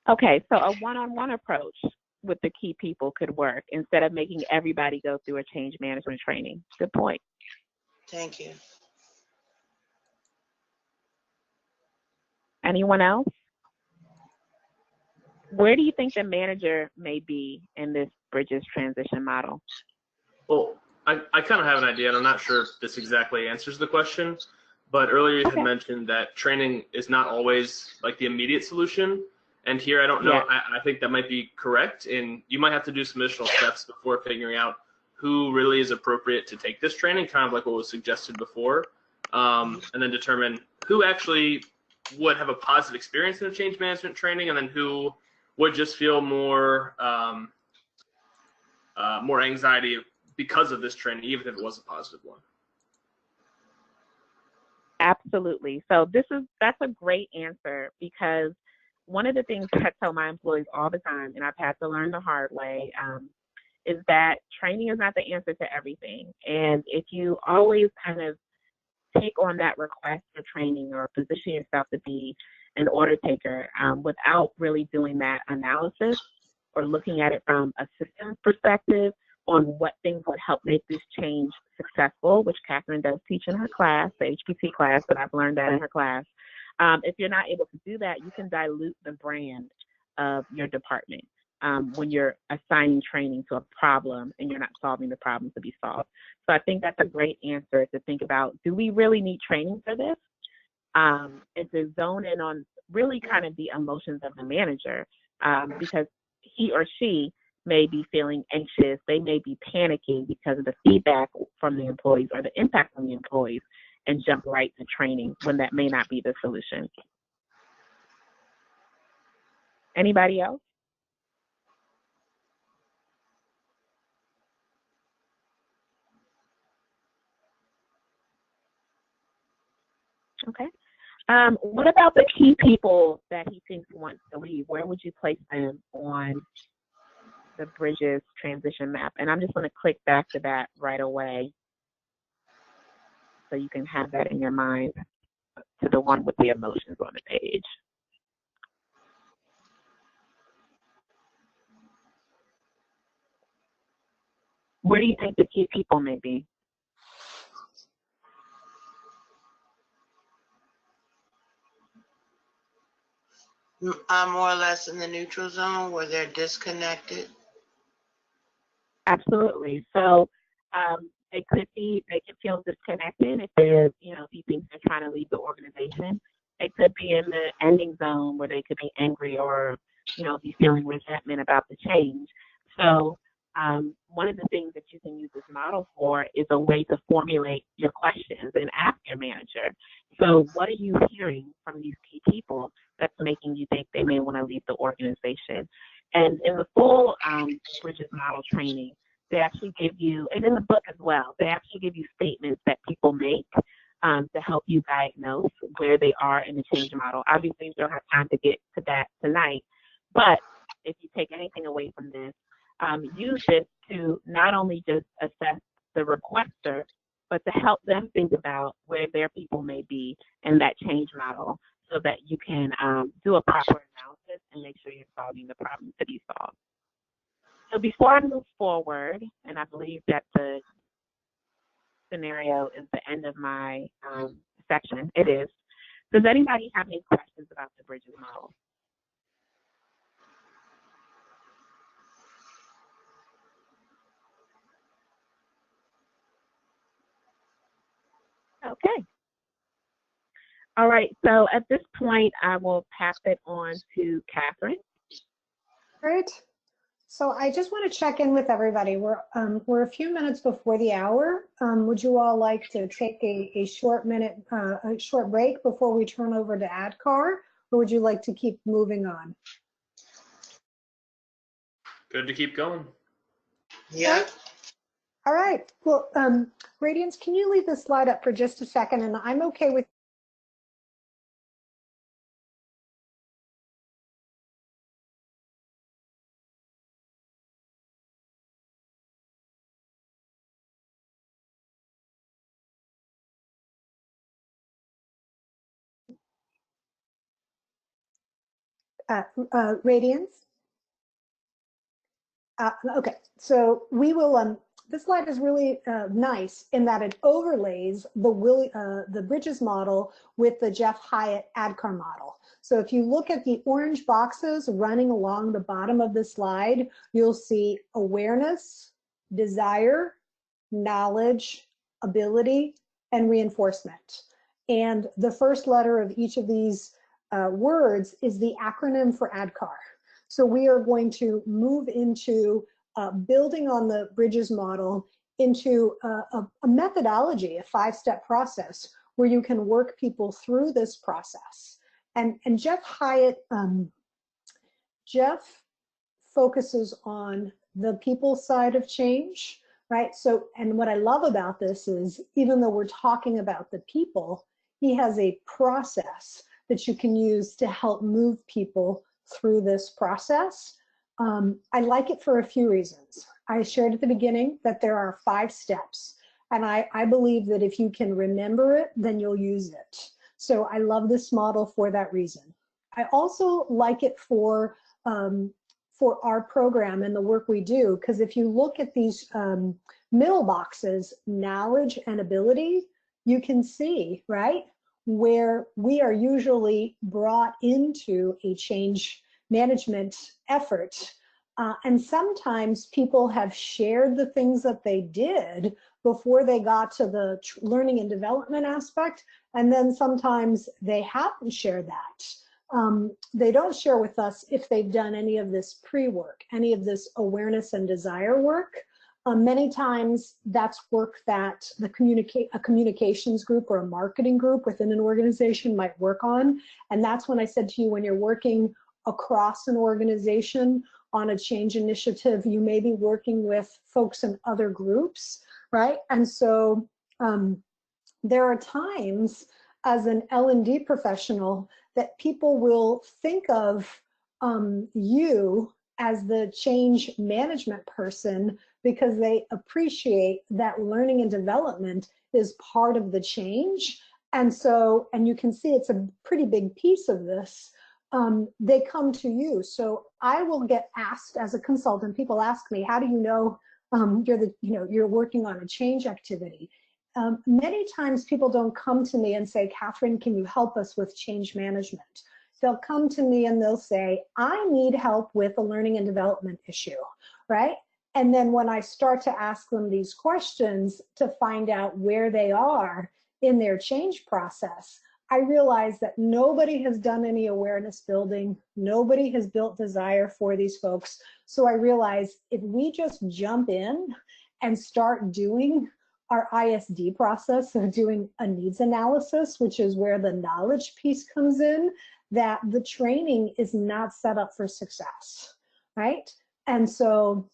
Okay, so a one-on-one approach with the key people could work instead of making everybody go through a change management training. Good point. Thank you. Anyone else? Where do you think the manager may be in this Bridges transition model? Well, I kind of have an idea, and I'm not sure if this exactly answers the question, but earlier you had mentioned that training is not always like the immediate solution. And here, I don't know, I think that might be correct, and you might have to do some additional steps before figuring out who really is appropriate to take this training, kind of like what was suggested before, and then determine who actually would have a positive experience in a change management training, and then who would just feel more more anxiety because of this training, even if it was a positive one. Absolutely. So that's a great answer, because one of the things I tell my employees all the time, and I've had to learn the hard way, is that training is not the answer to everything. And if you always kind of take on that request for training or position yourself to be an order taker without really doing that analysis or looking at it from a systems perspective on what things would help make this change successful, which Catherine does teach in her class, the HPC class, but I've learned that in her class. If you're not able to do that, you can dilute the brand of your department when you're assigning training to a problem and you're not solving the problem to be solved. So I think that's a great answer to think about. Do we really need training for this? And to zone in on really kind of the emotions of the manager, because he or she may be feeling anxious, they may be panicking because of the feedback from the employees or the impact on the employees, and jump right to training when that may not be the solution. Anybody else? Okay. What about the key people that he thinks wants to leave? Where would you place them on the Bridges transition map? And I'm just going to click back to that right away so you can have that in your mind, to the one with the emotions on the page. Where do you think the key people may be? More or less in the neutral zone where they're disconnected. Absolutely. So they could feel disconnected if they're, if you think they're trying to leave the organization. They could be in the ending zone where they could be angry or, be feeling resentment about the change. So one of the things that you can use this model for is a way to formulate your questions and ask your manager. So what are you hearing from these key people that's making you think they may want to leave the organization? And in the full Bridges model training, they actually give you, and in the book as well, they actually give you statements that people make to help you diagnose where they are in the change model. Obviously, you don't have time to get to that tonight, but if you take anything away from this, use this to not only just assess the requester, but to help them think about where their people may be in that change model so that you can do a proper analysis and make sure you're solving the problems to be solved. So before I move forward, and I believe that the scenario is the end of my section, it is, does anybody have any questions about the Bridges model? Okay. All right, so at this point, I will pass it on to Catherine. Great. So I just want to check in with everybody. We're a few minutes before the hour. Would you all like to take a short break before we turn over to ADCAR, or would you like to keep moving on? Good to keep going. Yeah. Okay. All right. Well, Radiance, can you leave this slide up for just a second? And I'm okay with Radiance. Okay, so we will, this slide is really nice in that it overlays the Bridges model with the Jeff Hyatt ADCAR model. So if you look at the orange boxes running along the bottom of the slide, you'll see awareness, desire, knowledge, ability, and reinforcement. And the first letter of each of these words is the acronym for ADCAR. So we are going to move into building on the Bridges model into a methodology, a 5-step process where you can work people through this process. And Jeff Hyatt, Jeff focuses on the people side of change, right? So, and what I love about this is even though we're talking about the people, he has a process that you can use to help move people through this process. I like it for a few reasons. I shared at the beginning that there are 5 steps, and I believe that if you can remember it, then you'll use it. So I love this model for that reason. I also like it for our program and the work we do, because if you look at these middle boxes, knowledge and ability, you can see, right, where we are usually brought into a change management effort. And sometimes people have shared the things that they did before they got to the learning and development aspect. And then sometimes they haven't shared that. They don't share with us if they've done any of this pre-work, any of this awareness and desire work. Many times that's work that a communications group or a marketing group within an organization might work on. And that's when I said to you, when you're working across an organization on a change initiative, you may be working with folks in other groups, right? And so there are times as an L&D professional that people will think of you as the change management person because they appreciate that learning and development is part of the change. And so, and you can see it's a pretty big piece of this. They come to you. So I will get asked as a consultant, people ask me, how do you know you're working on a change activity? Many times people don't come to me and say, Catherine, can you help us with change management? They'll come to me and they'll say, I need help with a learning and development issue, right? And then when I start to ask them these questions to find out where they are in their change process, I realize that nobody has done any awareness building. Nobody has built desire for these folks. So I realize if we just jump in and start doing our ISD process of doing a needs analysis, which is where the knowledge piece comes in, that the training is not set up for success, right? And so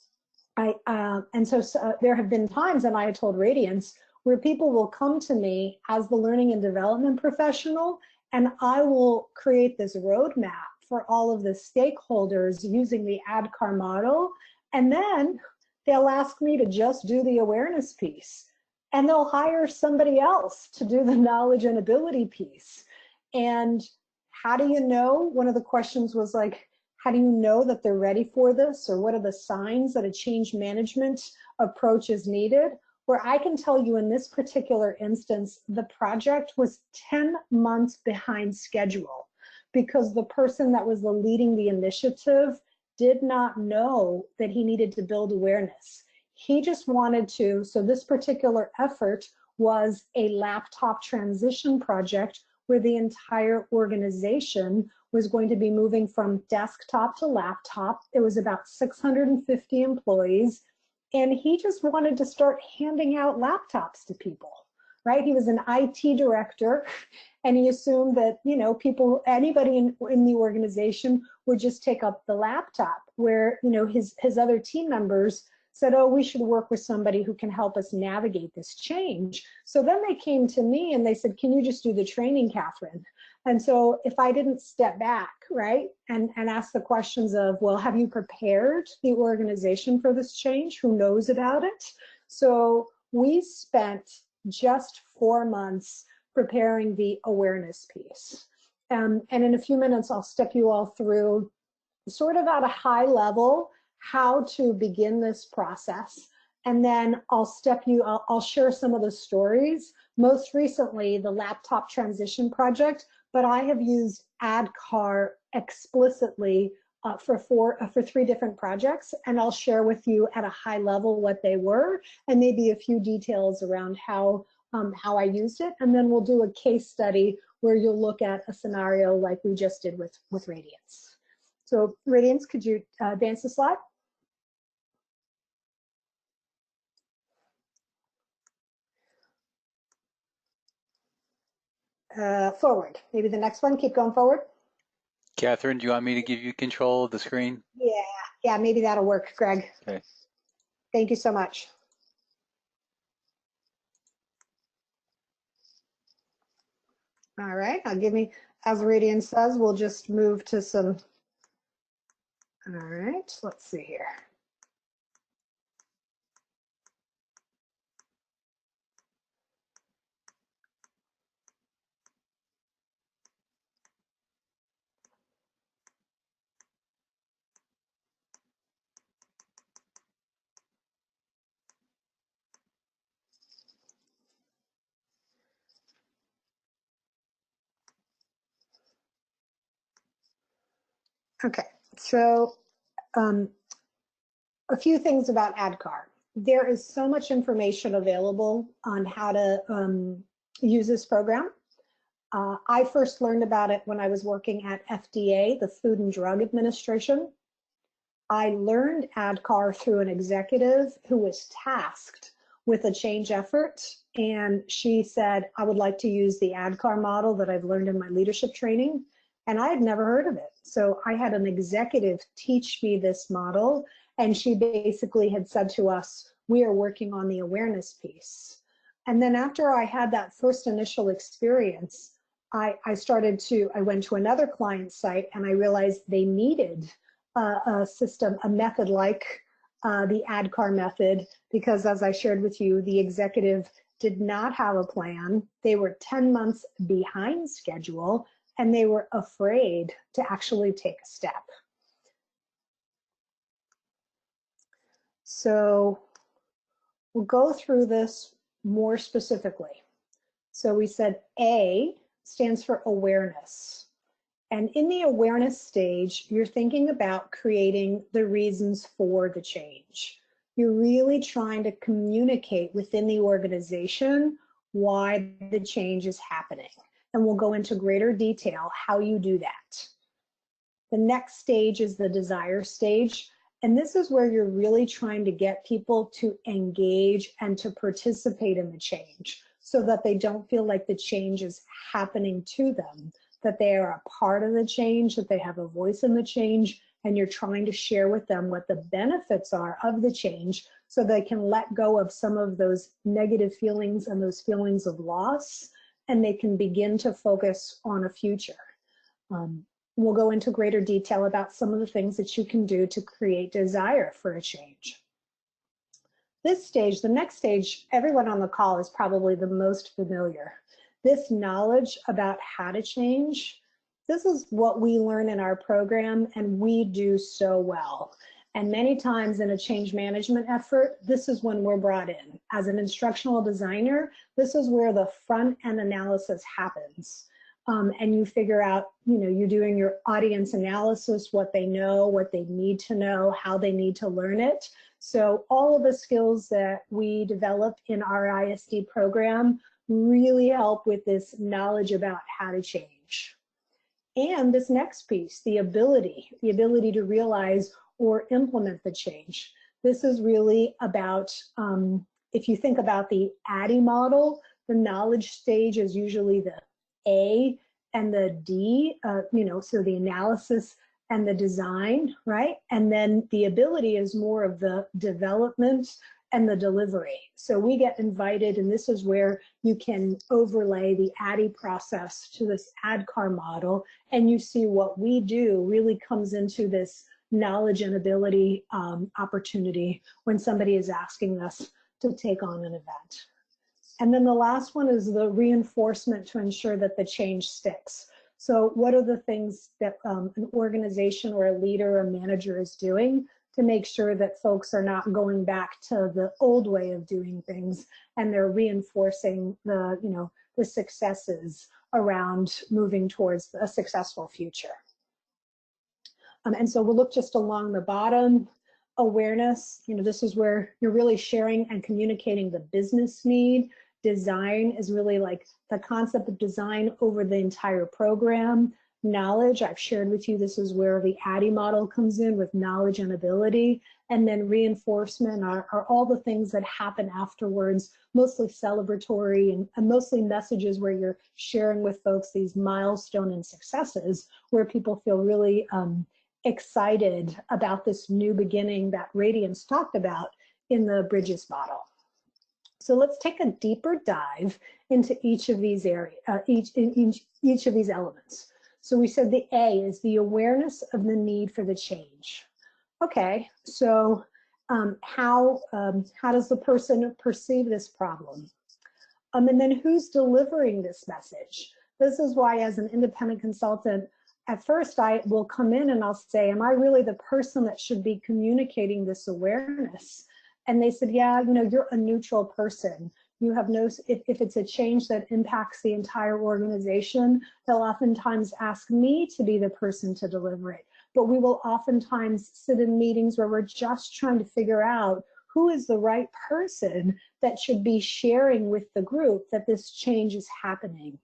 there have been times, and I had told Radiance, where people will come to me as the learning and development professional, and I will create this roadmap for all of the stakeholders using the ADKAR model, and then they'll ask me to just do the awareness piece, and they'll hire somebody else to do the knowledge and ability piece. And how do you know? One of the questions was like, how do you know that they're ready for this? Or what are the signs that a change management approach is needed? Where I can tell you in this particular instance, the project was 10 months behind schedule because the person that was leading the initiative did not know that he needed to build awareness. He just wanted to, so this particular effort was a laptop transition project where the entire organization was going to be moving from desktop to laptop. It was about 650 employees. And he just wanted to start handing out laptops to people, right? He was an IT director, and he assumed that, people, anybody in the organization would just take up the laptop, where, his other team members said, oh, we should work with somebody who can help us navigate this change. So then they came to me and they said, can you just do the training, Catherine? And so if I didn't step back, right, and ask the questions of, well, have you prepared the organization for this change? Who knows about it? So we spent just 4 months preparing the awareness piece. And in a few minutes, I'll step you all through sort of at a high level how to begin this process. And then I'll share some of the stories. Most recently, the laptop transition project, but I have used ADKAR explicitly for 3 different projects, and I'll share with you at a high level what they were, and maybe a few details around how I used it, and then we'll do a case study where you'll look at a scenario like we just did with Radiance. So Radiance, could you advance the slide? Forward, maybe the next one, keep going forward. Catherine, do you want me to give you control of the screen? Yeah, maybe that'll work, Greg. Okay. Thank you so much. All right, as Radiance says, we'll just move to some All right, let's see here. Okay, so a few things about ADCAR. There is so much information available on how to use this program. I first learned about it when I was working at FDA, the Food and Drug Administration. I learned ADCAR through an executive who was tasked with a change effort, and she said, I would like to use the ADCAR model that I've learned in my leadership training, and I had never heard of it. So I had an executive teach me this model, and she basically had said to us, we are working on the awareness piece. And then after I had that first initial experience, I went to another client site, and I realized they needed a system, a method like the ADCAR method, because as I shared with you, the executive did not have a plan. They were 10 months behind schedule, and they were afraid to actually take a step. So we'll go through this more specifically. So we said A stands for awareness. And in the awareness stage, you're thinking about creating the reasons for the change. You're really trying to communicate within the organization why the change is happening. And we'll go into greater detail how you do that. The next stage is the desire stage. And this is where you're really trying to get people to engage and to participate in the change so that they don't feel like the change is happening to them, that they are a part of the change, that they have a voice in the change, and you're trying to share with them what the benefits are of the change so they can let go of some of those negative feelings and those feelings of loss, and they can begin to focus on a future. We'll go into greater detail about some of the things that you can do to create desire for a change. This stage, the next stage, everyone on the call is probably the most familiar. This knowledge about how to change, this is what we learn in our program, and we do so well. And many times in a change management effort, this is when we're brought in. As an instructional designer, this is where the front end analysis happens. And you figure out, you're doing your audience analysis, what they know, what they need to know, how they need to learn it. So all of the skills that we develop in our ISD program really help with this knowledge about how to change. And this next piece, the ability to realize or implement the change. This is really about, if you think about the ADDIE model, the knowledge stage is usually the A and the D, so the analysis and the design, right? And then the ability is more of the development and the delivery. So we get invited, and this is where you can overlay the ADDIE process to this ADCAR model, and you see what we do really comes into this knowledge and ability opportunity when somebody is asking us to take on an event. And then the last one is the reinforcement to ensure that the change sticks. So what are the things that an organization or a leader or manager is doing to make sure that folks are not going back to the old way of doing things, and they're reinforcing the, the successes around moving towards a successful future. And so we'll look just along the bottom. Awareness, this is where you're really sharing and communicating the business need. Design is really like the concept of design over the entire program. Knowledge, I've shared with you, this is where the ADDIE model comes in with knowledge and ability. And then reinforcement are all the things that happen afterwards, mostly celebratory and mostly messages where you're sharing with folks these milestone and successes where people feel really excited about this new beginning that Radiance talked about in the Bridges model. So let's take a deeper dive into each of these areas, each of these elements. So we said the A is the awareness of the need for the change. Okay, so how does the person perceive this problem? And then who's delivering this message? This is why, as an independent consultant, at first I will come in and I'll say, am I really the person that should be communicating this awareness? And they said, yeah, you know, you're a neutral person. You have no, if it's a change that impacts the entire organization, they'll oftentimes ask me to be the person to deliver it. But we will oftentimes sit in meetings where we're just trying to figure out who is the right person that should be sharing with the group that this change is happening.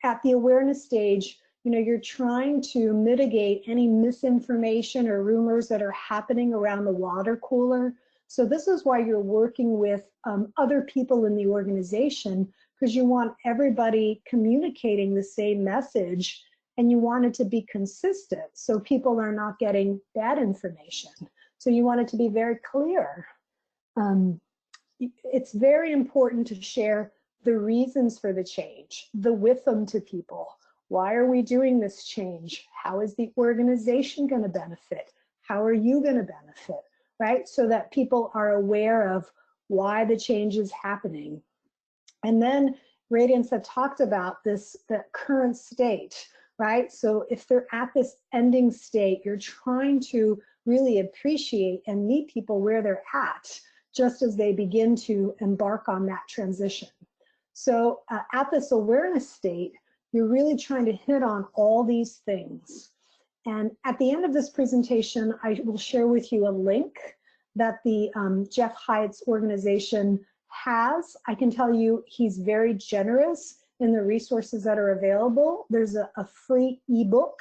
At the awareness stage, you know, you're trying to mitigate any misinformation or rumors that are happening around the water cooler. So this is why you're working with other people in the organization, because you want everybody communicating the same message and you want it to be consistent so people are not getting bad information. So you want it to be very clear. It's very important to share the reasons for the change, with them to people. Why are we doing this change? How is the organization going to benefit? How are you going to benefit, right? So that people are aware of why the change is happening. And then Radiance had talked about this, the current state, right? So if they're at this ending state, you're trying to really appreciate and meet people where they're at, just as they begin to embark on that transition. So at this awareness state, you're really trying to hit on all these things. And at the end of this presentation, I will share with you a link that the Jeff Hyatt's organization has. I can tell you he's very generous in the resources that are available. There's a free ebook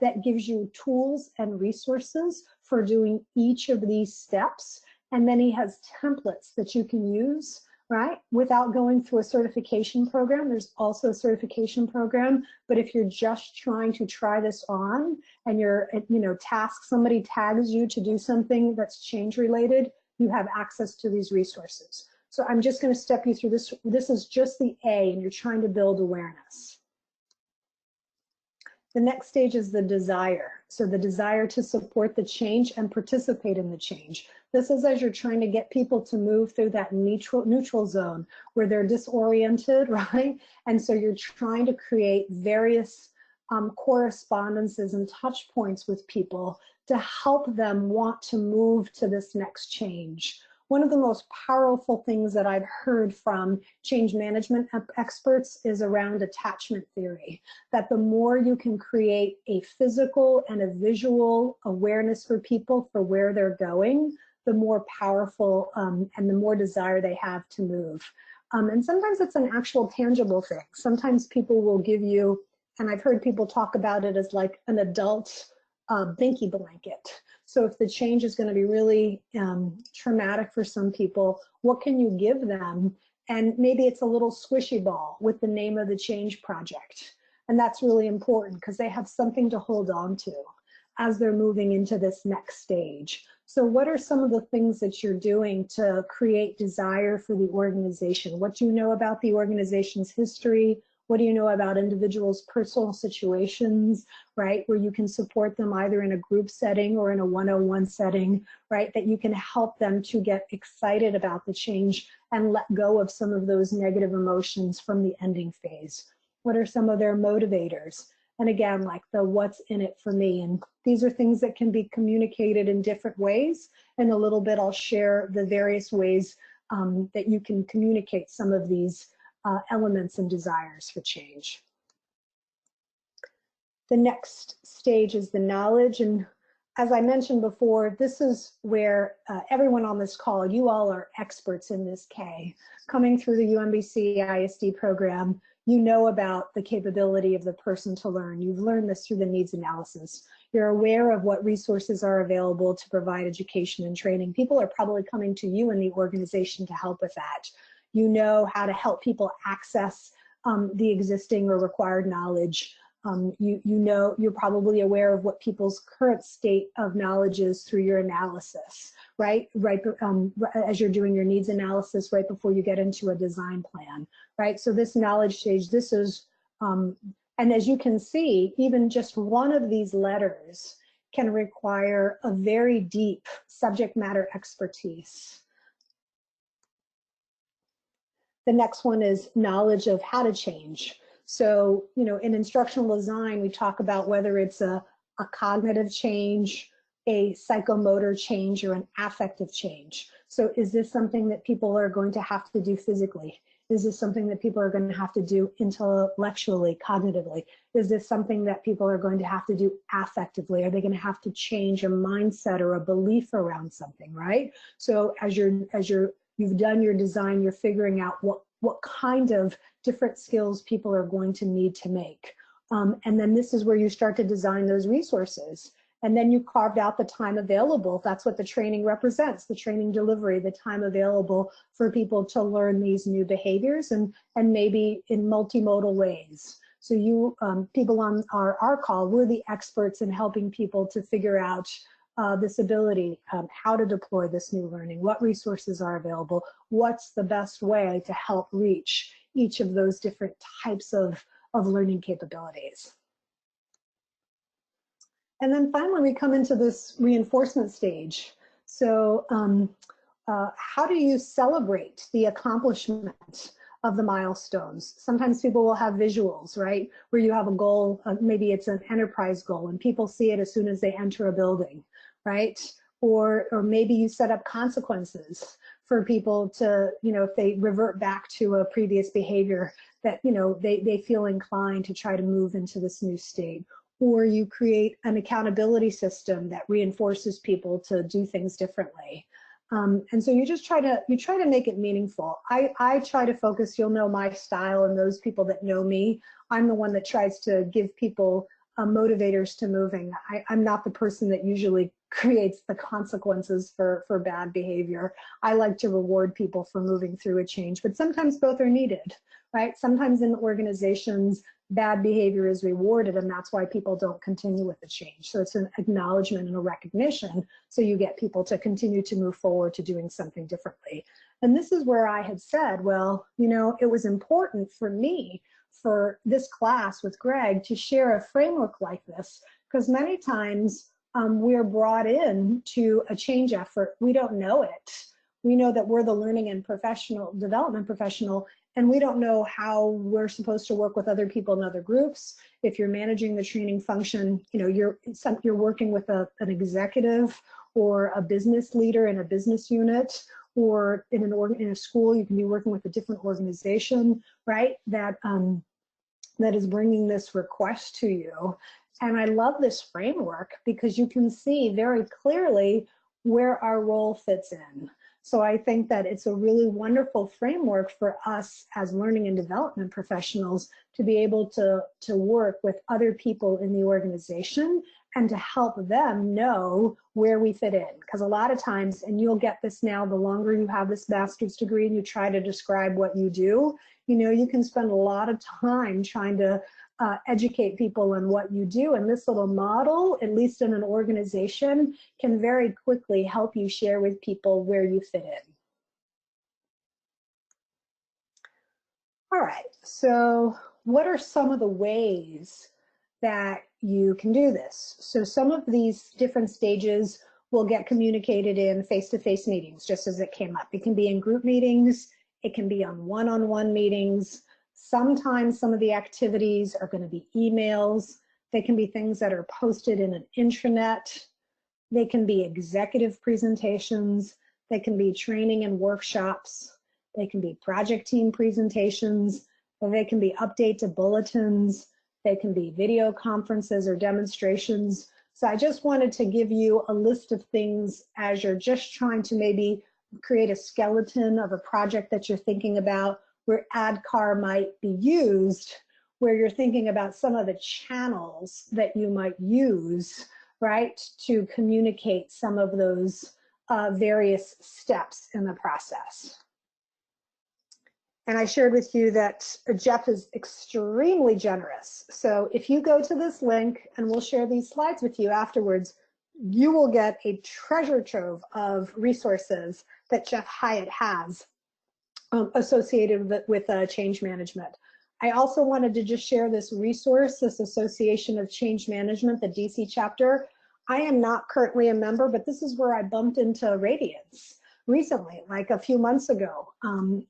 that gives you tools and resources for doing each of these steps. And then he has templates that you can use, right, without going through a certification program. There's also a certification program, but if you're just trying to try this on and you're, you know, somebody tags you to do something that's change related, you have access to these resources. So I'm just going to step you through this. This is just the A, and you're trying to build awareness. The next stage is the desire. So the desire to support the change and participate in the change. This is as you're trying to get people to move through that neutral zone where they're disoriented, right? And so you're trying to create various correspondences and touch points with people to help them want to move to this next change. One of the most powerful things that I've heard from change management experts is around attachment theory, that the more you can create a physical and a visual awareness for people for where they're going, the more powerful and the more desire they have to move. And sometimes it's an actual tangible thing. Sometimes people will give you, and I've heard people talk about it as like an adult binky blanket. So if the change is going to be really traumatic for some people, what can you give them? And maybe it's a little squishy ball with the name of the change project. And that's really important because they have something to hold on to as they're moving into this next stage. So what are some of the things that you're doing to create desire for the organization? What do you know about the organization's history? What do you know about individuals' personal situations, right? Where you can support them either in a group setting or in a one-on-one setting, right? That you can help them to get excited about the change and let go of some of those negative emotions from the ending phase. What are some of their motivators? And again, like the what's in it for me. And these are things that can be communicated in different ways. In a little bit, I'll share the various ways that you can communicate some of these elements and desires for change. The next stage is the knowledge. And as I mentioned before, this is where everyone on this call, you all are experts in this K. Coming through the UMBC ISD program, you know about the capability of the person to learn. You've learned this through the needs analysis. You're aware of what resources are available to provide education and training. People are probably coming to you in the organization to help with that. You know how to help people access the existing or required knowledge. You're probably aware of what people's current state of knowledge is through your analysis, right? As you're doing your needs analysis right before you get into a design plan, right? So this knowledge stage, this is, and as you can see, even just one of these letters can require a very deep subject matter expertise. The next one is knowledge of how to change. So, you know, in instructional design, we talk about whether it's a cognitive change, a psychomotor change, or an affective change. So is this something that people are going to have to do physically? Is this something that people are going to have to do intellectually, cognitively? Is this something that people are going to have to do affectively? Are they going to have to change a mindset or a belief around something, right? So as you've done your design, you're figuring out what kind of different skills people are going to need to make. And then this is where you start to design those resources. And then you carved out the time available. That's what the training represents, the training delivery, the time available for people to learn these new behaviors and maybe in multimodal ways. So you, people on our call, we're the experts in helping people to figure out this ability, how to deploy this new learning, what resources are available, what's the best way to help reach each of those different types of learning capabilities. And then finally, we come into this reinforcement stage. So how do you celebrate the accomplishment of the milestones? Sometimes people will have visuals, right? Where you have a goal, maybe it's an enterprise goal, and people see it as soon as they enter a building, right? Or maybe you set up consequences for people to, you know, if they revert back to a previous behavior that, you know, they feel inclined to try to move into this new state. Or you create an accountability system that reinforces people to do things differently. And so you just try to make it meaningful. I try to focus, you'll know my style, and those people that know me, I'm the one that tries to give people motivators to moving. I'm not the person that usually creates the consequences for bad behavior. I like to reward people for moving through a change, but sometimes both are needed, right? Sometimes in organizations, bad behavior is rewarded, and that's why people don't continue with the change. So it's an acknowledgement and a recognition, so you get people to continue to move forward to doing something differently. And this is where I had said, well, you know, it was important for me for this class with Greg to share a framework like this, because many times we're brought in to a change effort. We don't know it. We know that we're the learning and professional development professional, and we don't know how we're supposed to work with other people in other groups. If you're managing the training function, you know, you're working with an executive or a business leader in a business unit, or in a school, you can be working with a different organization, right? That is bringing this request to you. And I love this framework because you can see very clearly where our role fits in. So I think that it's a really wonderful framework for us as learning and development professionals to be able to work with other people in the organization and to help them know where we fit in. Because a lot of times, and you'll get this now, the longer you have this master's degree and you try to describe what you do, you know, you can spend a lot of time trying to educate people on what you do. And this little model, at least in an organization, can very quickly help you share with people where you fit in. All right, so what are some of the ways that you can do this? So some of these different stages will get communicated in face-to-face meetings, just as it came up. It can be in group meetings, it can be on one-on-one meetings. Sometimes some of the activities are going to be emails. They can be things that are posted in an intranet. They can be executive presentations. They can be training and workshops. They can be project team presentations. They can be update to bulletins. They can be video conferences or demonstrations. So I just wanted to give you a list of things as you're just trying to maybe create a skeleton of a project that you're thinking about, where ADKAR might be used, where you're thinking about some of the channels that you might use, right, to communicate some of those various steps in the process. And I shared with you that Jeff is extremely generous. So if you go to this link, and we'll share these slides with you afterwards, you will get a treasure trove of resources that Jeff Hyatt has associated with change management. I also wanted to just share this resource, this Association of Change Management, the DC chapter. I am not currently a member, but this is where I bumped into Radiance recently, like a few months ago. And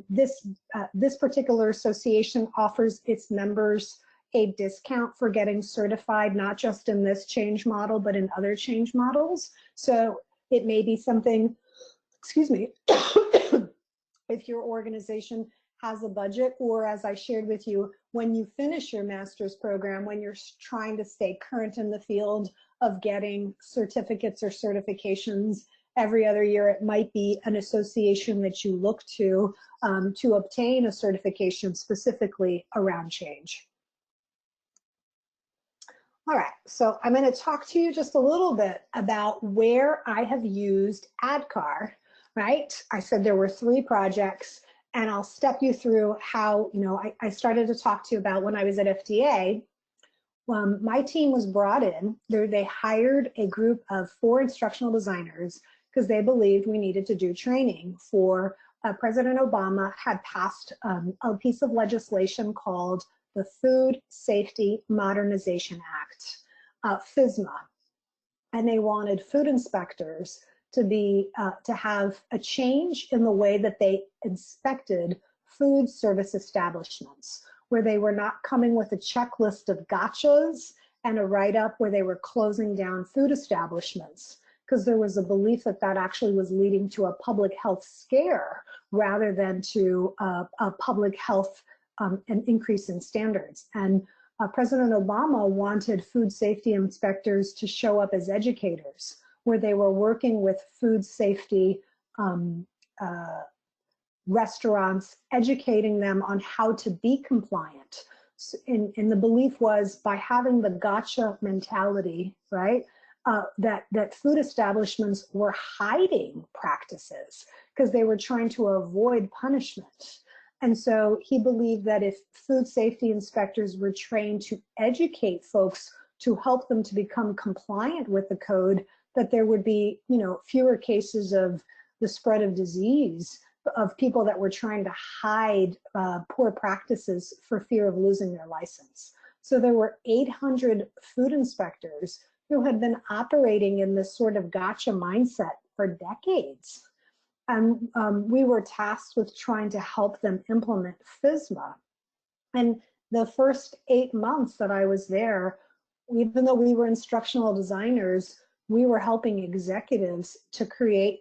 this particular association offers its members a discount for getting certified, not just in this change model, but in other change models. So it may be something, excuse me, if your organization has a budget, or as I shared with you, when you finish your master's program, when you're trying to stay current in the field of getting certificates or certifications every other year, it might be an association that you look to obtain a certification specifically around change. All right, so I'm going to talk to you just a little bit about where I have used ADKAR, right? I said there were 3 projects, and I'll step you through how, I started to talk to you about when I was at FDA. My team was brought in. They hired a group of 4 instructional designers because they believed we needed to do training for President Obama had passed a piece of legislation called the Food Safety Modernization Act, FSMA, and they wanted food inspectors to have a change in the way that they inspected food service establishments, where they were not coming with a checklist of gotchas and a write-up where they were closing down food establishments, because there was a belief that that actually was leading to a public health scare rather than to a public health an increase in standards. And President Obama wanted food safety inspectors to show up as educators, where they were working with food safety restaurants, educating them on how to be compliant. And the belief was, by having the gotcha mentality, right, that food establishments were hiding practices because they were trying to avoid punishment. And so he believed that if food safety inspectors were trained to educate folks to help them to become compliant with the code, that there would be, fewer cases of the spread of disease, of people that were trying to hide poor practices for fear of losing their license. So there were 800 food inspectors who had been operating in this sort of gotcha mindset for decades. And we were tasked with trying to help them implement FSMA. And the first 8 months that I was there, even though we were instructional designers, we were helping executives to create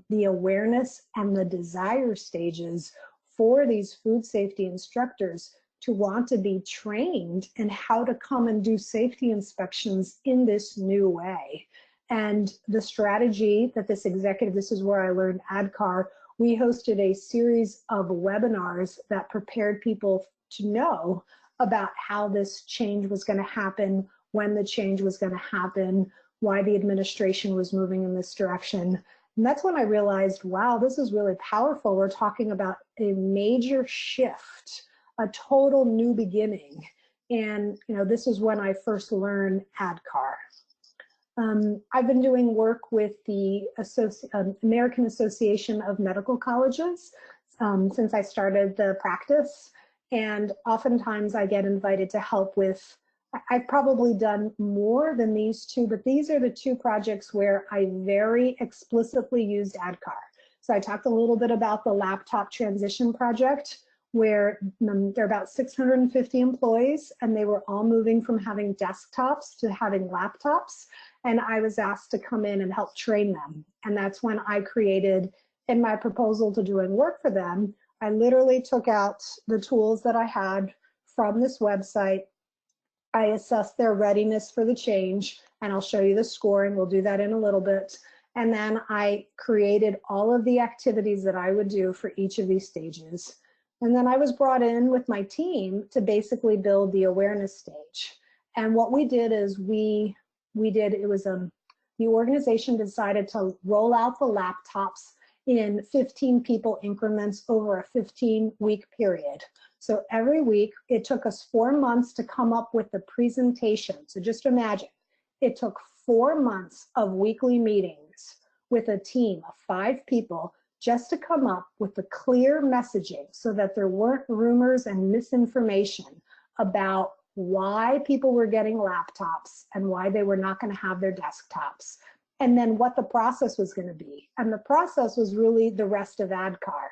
the awareness and the desire stages for these food safety instructors to want to be trained in how to come and do safety inspections in this new way. And the strategy that this is where I learned ADKAR, we hosted a series of webinars that prepared people to know about how this change was going to happen, when the change was going to happen, why the administration was moving in this direction. And that's when I realized, wow, this is really powerful. We're talking about a major shift, a total new beginning. And this is when I first learned ADKAR. I've been doing work with the American Association of Medical Colleges since I started the practice. And oftentimes I get invited to help with, I've probably done more than these 2, but these are the 2 projects where I very explicitly used ADKAR. So I talked a little bit about the laptop transition project, where there are about 650 employees, and they were all moving from having desktops to having laptops. And I was asked to come in and help train them. And that's when I created, in my proposal to doing work for them, I literally took out the tools that I had from this website. I assessed their readiness for the change, and I'll show you the scoring. We'll do that in a little bit. And then I created all of the activities that I would do for each of these stages. And then I was brought in with my team to basically build the awareness stage. And what we did is the organization decided to roll out the laptops in 15 people increments over a 15-week period. So every week, it took us 4 months to come up with the presentation. So just imagine, it took 4 months of weekly meetings with a team of 5 people just to come up with the clear messaging so that there weren't rumors and misinformation about why people were getting laptops and why they were not going to have their desktops, and then what the process was going to be. And the process was really the rest of ADCAR.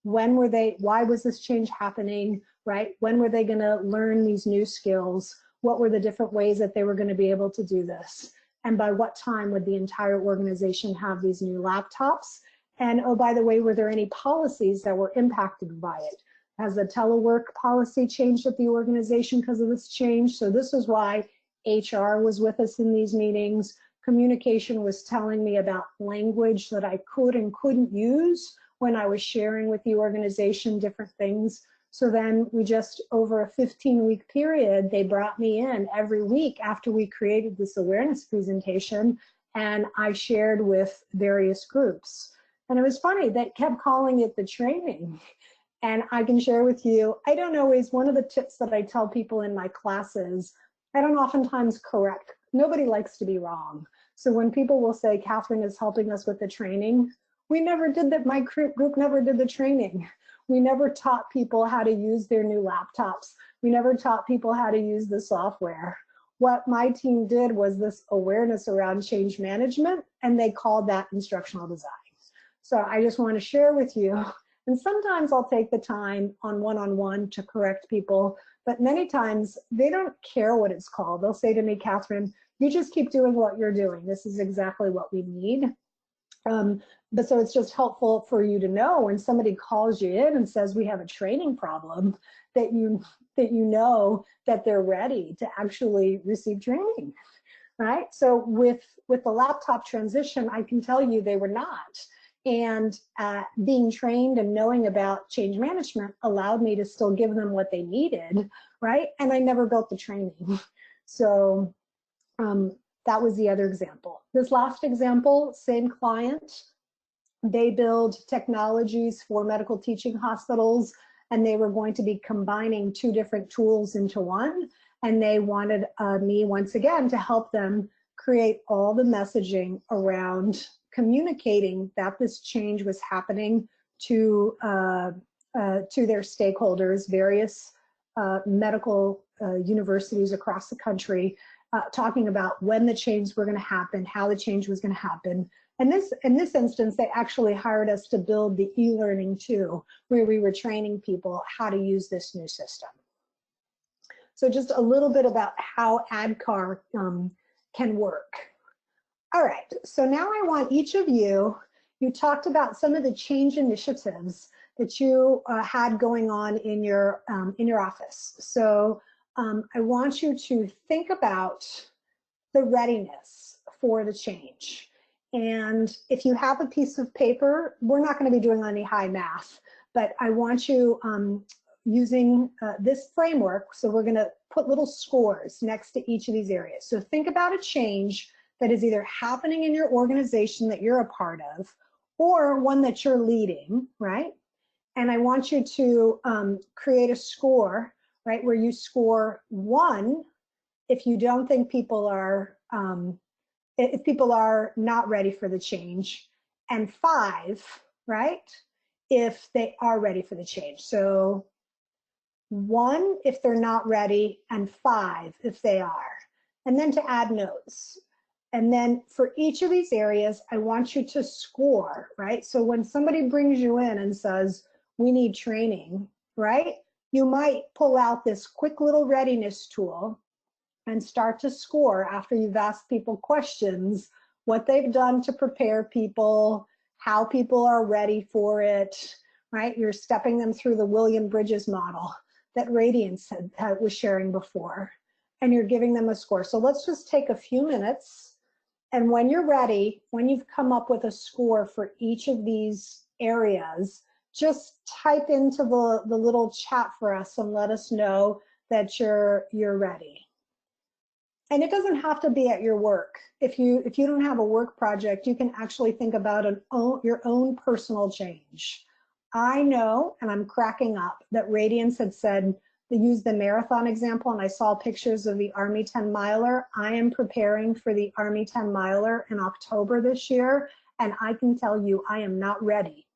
Why was this change happening, right? When were they going to learn these new skills? What were the different ways that they were going to be able to do this? And by what time would the entire organization have these new laptops? And oh, by the way, were there any policies that were impacted by it? Has the telework policy changed at the organization because of this change? So this is why HR was with us in these meetings. Communication was telling me about language that I could and couldn't use when I was sharing with the organization different things. So then we just, over a 15-week period, they brought me in every week after we created this awareness presentation, and I shared with various groups. And it was funny, they kept calling it the training. And I can share with you, I don't always, one of the tips that I tell people in my classes, I don't oftentimes correct. Nobody likes to be wrong. So when people will say, Catherine is helping us with the training, we never did that. My group never did the training. We never taught people how to use their new laptops. We never taught people how to use the software. What my team did was this awareness around change management, and they called that instructional design. So I just want to share with you, and sometimes I'll take the time on one-on-one to correct people, but many times they don't care what it's called. They'll say to me, Catherine, you just keep doing what you're doing. This is exactly what we need. But so it's just helpful for you to know when somebody calls you in and says we have a training problem, that you know that they're ready to actually receive training, right? So with the laptop transition, I can tell you they were not. And being trained and knowing about change management allowed me to still give them what they needed, right? And I never built the training. So that was the other example. This last example, same client, they build technologies for medical teaching hospitals, and they were going to be combining 2 different tools into one. And they wanted me once again to help them create all the messaging around communicating that this change was happening to their stakeholders, various medical universities across the country, talking about when the changes were going to happen, how the change was going to happen. And in this instance, they actually hired us to build the e-learning too, where we were training people how to use this new system. So just a little bit about how ADCAR can work. All right, so now I want each of you, you talked about some of the change initiatives that you had going on in your office. So I want you to think about the readiness for the change. And if you have a piece of paper, we're not going to be doing any high math, but I want you using this framework. So we're going to put little scores next to each of these areas. So think about a change that is either happening in your organization that you're a part of, or one that you're leading, right? And I want you to create a score, right, where you score 1 if you don't think people are, if people are not ready for the change, and 5, right, if they are ready for the change. So 1 if they're not ready, and 5 if they are. And then to add notes. And then for each of these areas, I want you to score, right? So when somebody brings you in and says, we need training, right? You might pull out this quick little readiness tool and start to score after you've asked people questions, what they've done to prepare people, how people are ready for it, right? You're stepping them through the William Bridges model that Radiance was sharing before, and you're giving them a score. So let's just take a few minutes. And when you're ready, when you've come up with a score for each of these areas, just type into the little chat for us and let us know that you're ready. And it doesn't have to be at your work. If you don't have a work project, you can actually think about your own personal change. I know, and I'm cracking up, that Radiance had said, they used the marathon example, and I saw pictures of the Army 10 miler. I am preparing for the Army 10 miler in October this year, and I can tell you I am not ready.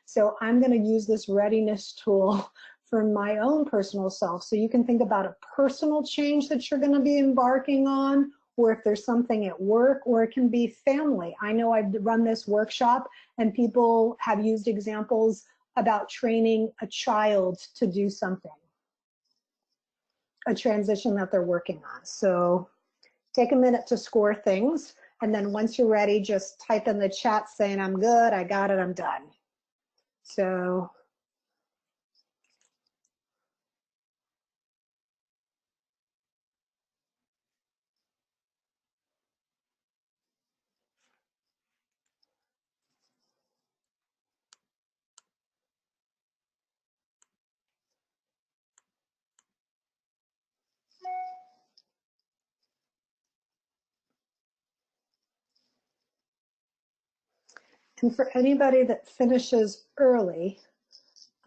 So I'm going to use this readiness tool for my own personal self. So you can think about a personal change that you're going to be embarking on, or if there's something at work, or it can be family. I know I've run this workshop and people have used examples about training a child to do something, a transition that they're working on. So take a minute to score things. And then once you're ready, just type in the chat saying, I'm good, I got it, I'm done. So and for anybody that finishes early,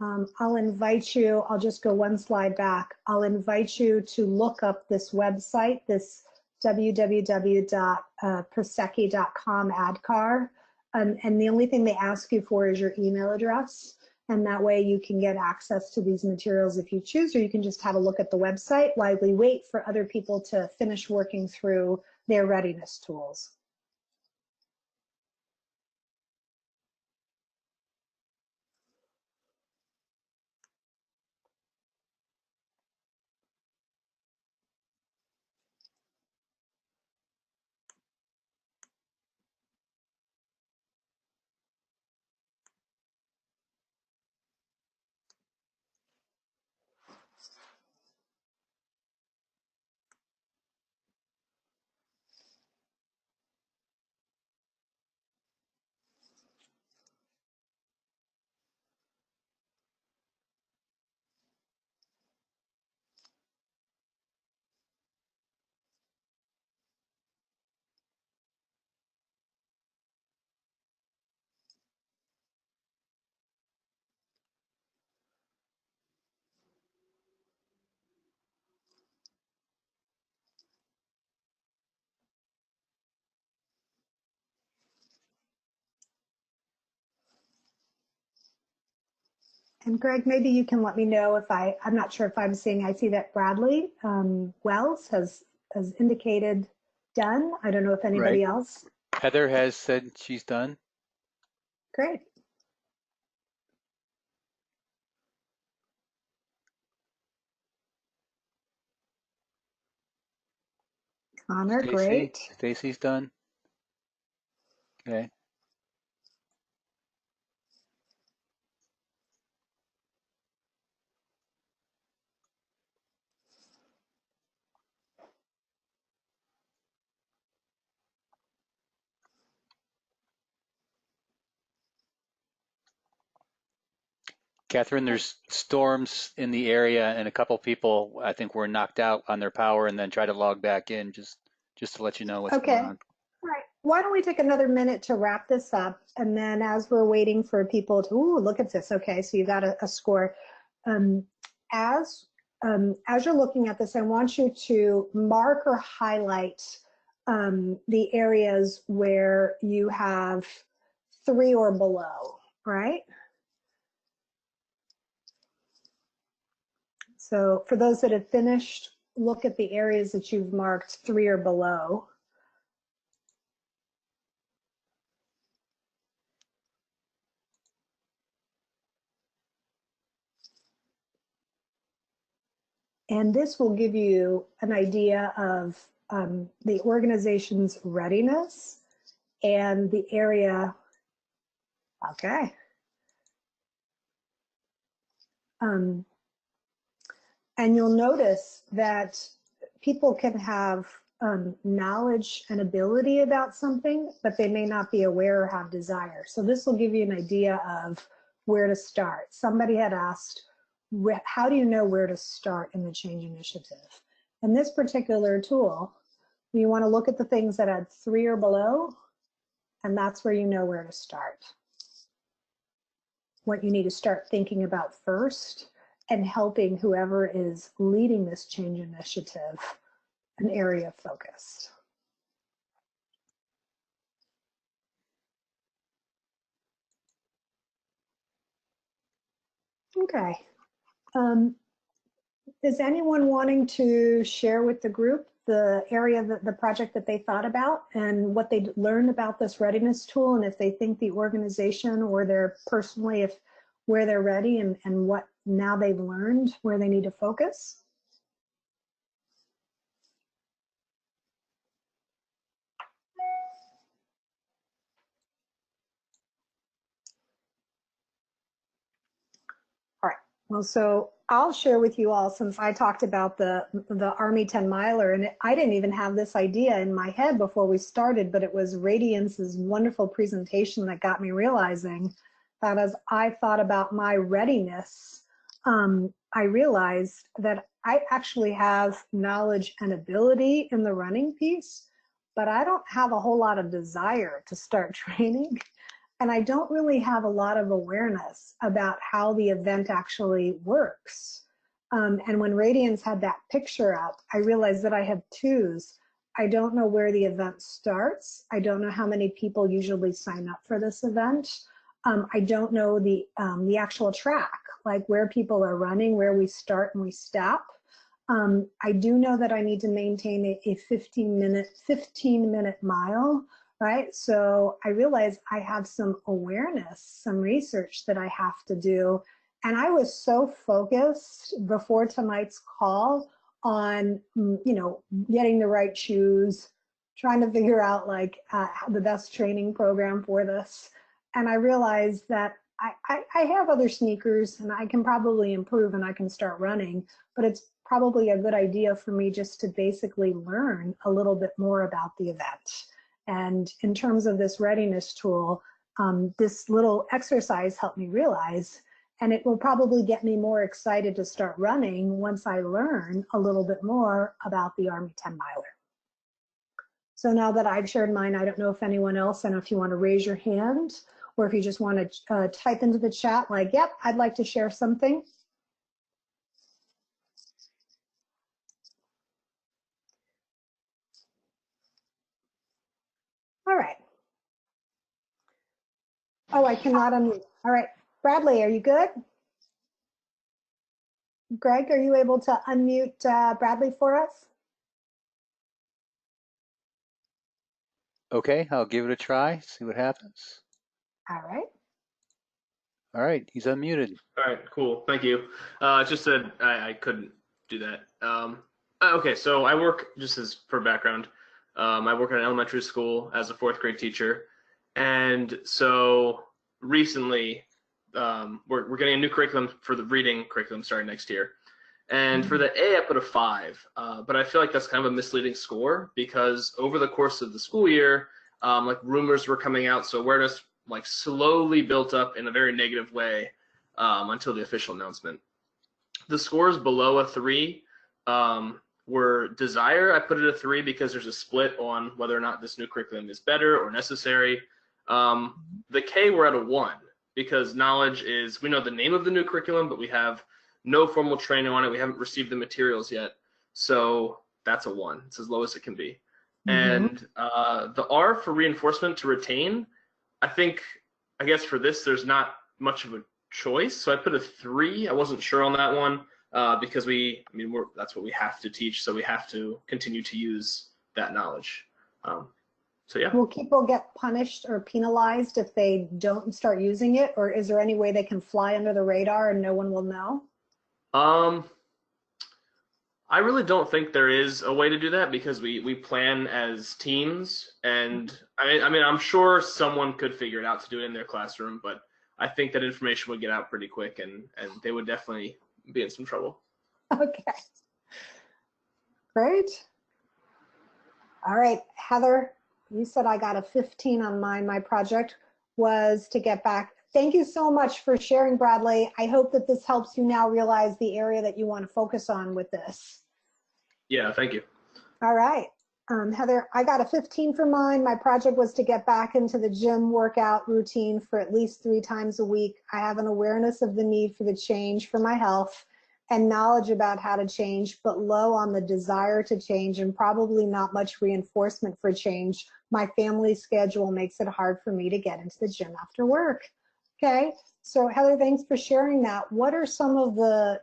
I'll invite you, I'll just go one slide back. I'll invite you to look up this website, this www.prosecchi.com ADCAR. And the only thing they ask you for is your email address. And that way you can get access to these materials if you choose, or you can just have a look at the website while we wait for other people to finish working through their readiness tools. And Greg, maybe you can let me know if I'm not sure if I'm seeing, I see that Bradley Wells has indicated done. I don't know if anybody Right. else. Heather has said she's done. Great. Connor, Stacy. great. Stacy's done. Okay. Catherine, there's storms in the area, and a couple people I think were knocked out on their power and then tried to log back in. Just to let you know what's going Okay. on. All right. Why don't we take another minute to wrap this up? And then as we're waiting for people to, ooh, look at this. Okay, so you got a score. Um, as you're looking at this, I want you to mark or highlight the areas where you have 3 or below, right? So for those that have finished, look at the areas that you've marked 3 or below. And this will give you an idea of the organization's readiness and the area. Okay. And you'll notice that people can have knowledge and ability about something, but they may not be aware or have desire. So this will give you an idea of where to start. Somebody had asked, how do you know where to start in the change initiative? And this particular tool, you want to look at the things that had 3 or below, and that's where you know where to start. What you need to start thinking about first and helping whoever is leading this change initiative an area of focus. Okay. Is anyone wanting to share with the group the area that the project that they thought about and what they learned about this readiness tool, and if they think the organization or they're personally, if where they're ready and what now they've learned, where they need to focus? All right, well, so I'll share with you all, since I talked about the Army 10 miler, and I didn't even have this idea in my head before we started, but it was Radiance's wonderful presentation that got me realizing that as I thought about my readiness, I realized that I actually have knowledge and ability in the running piece, but I don't have a whole lot of desire to start training. And I don't really have a lot of awareness about how the event actually works. And when Radiance had that picture up, I realized that I have twos. I don't know where the event starts. I don't know how many people usually sign up for this event. I don't know the actual track, like where people are running, where we start and we stop. I do know that I need to maintain a 15-minute mile, right? So I realize I have some awareness, some research that I have to do. And I was so focused before tonight's call on, getting the right shoes, trying to figure out like the best training program for this. And I realized that I have other sneakers and I can probably improve and I can start running, but it's probably a good idea for me just to basically learn a little bit more about the event. And in terms of this readiness tool, this little exercise helped me realize, and it will probably get me more excited to start running once I learn a little bit more about the Army 10 miler. So now that I've shared mine, I don't know if anyone else, I don't know if you want to raise your hand or if you just want to type into the chat like, yep, I'd like to share something. All right. Oh, I cannot unmute. All right. Bradley, are you good? Greg, are you able to unmute Bradley for us? Okay, I'll give it a try, see what happens. All right. All right, he's unmuted. All right, cool. Thank you. Just said I couldn't do that. Okay, so I work, just as for background, I work at an elementary school as a 4th grade teacher. And so recently, we're getting a new curriculum for the reading curriculum starting next year. And for the A, I put a 5, but I feel like that's kind of a misleading score because over the course of the school year, like rumors were coming out, so awareness like slowly built up in a very negative way until the official announcement. The scores below a 3 were desire. I put it a 3 because there's a split on whether or not this new curriculum is better or necessary. The K, we're at a 1 because knowledge is, we know the name of the new curriculum, but we have no formal training on it. We haven't received the materials yet. So that's a 1. It's as low as it can be. And the R for reinforcement to retain, I guess for this, there's not much of a choice. So I put a 3. I wasn't sure on that one because that's what we have to teach. So we have to continue to use that knowledge. So yeah. Will people get punished or penalized if they don't start using it? Or is there any way they can fly under the radar and no one will know? I really don't think there is a way to do that because we plan as teams, and I'm sure someone could figure it out to do it in their classroom, but I think that information would get out pretty quick and they would definitely be in some trouble. Okay. Great. All right, Heather, you said I got a 15 on mine. My project was to get back. Thank you so much for sharing, Bradley. I hope that this helps you now realize the area that you want to focus on with this. Yeah, thank you. All right. Heather, I got a 15 for mine. My project was to get back into the gym workout routine for at least 3 times a week. I have an awareness of the need for the change for my health and knowledge about how to change, but low on the desire to change and probably not much reinforcement for change. My family schedule makes it hard for me to get into the gym after work. Okay, so Heather, thanks for sharing that. What are some of the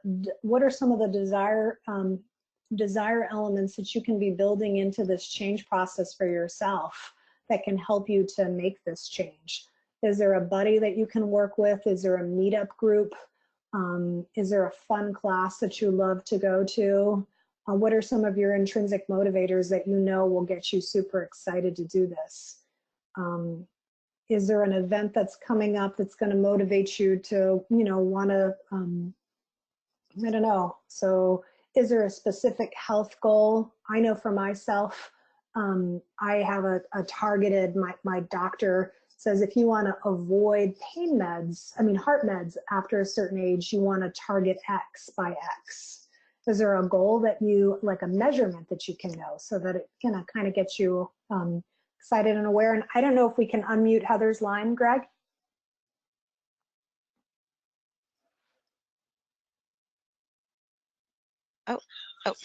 desire elements that you can be building into this change process for yourself that can help you to make this change? Is there a buddy that you can work with? Is there a meetup group? Is there a fun class that you love to go to? What are some of your intrinsic motivators that you know will get you super excited to do this? Is there an event that's coming up that's going to motivate you to, want to, I don't know. So is there a specific health goal? I know for myself, I have a targeted, my doctor says if you want to avoid pain meds, heart meds after a certain age, you want to target X by X. Is there a goal that you, like a measurement that you can know so that it can kind of get you excited and aware? And I don't know if we can unmute Heather's line, Greg. Oh,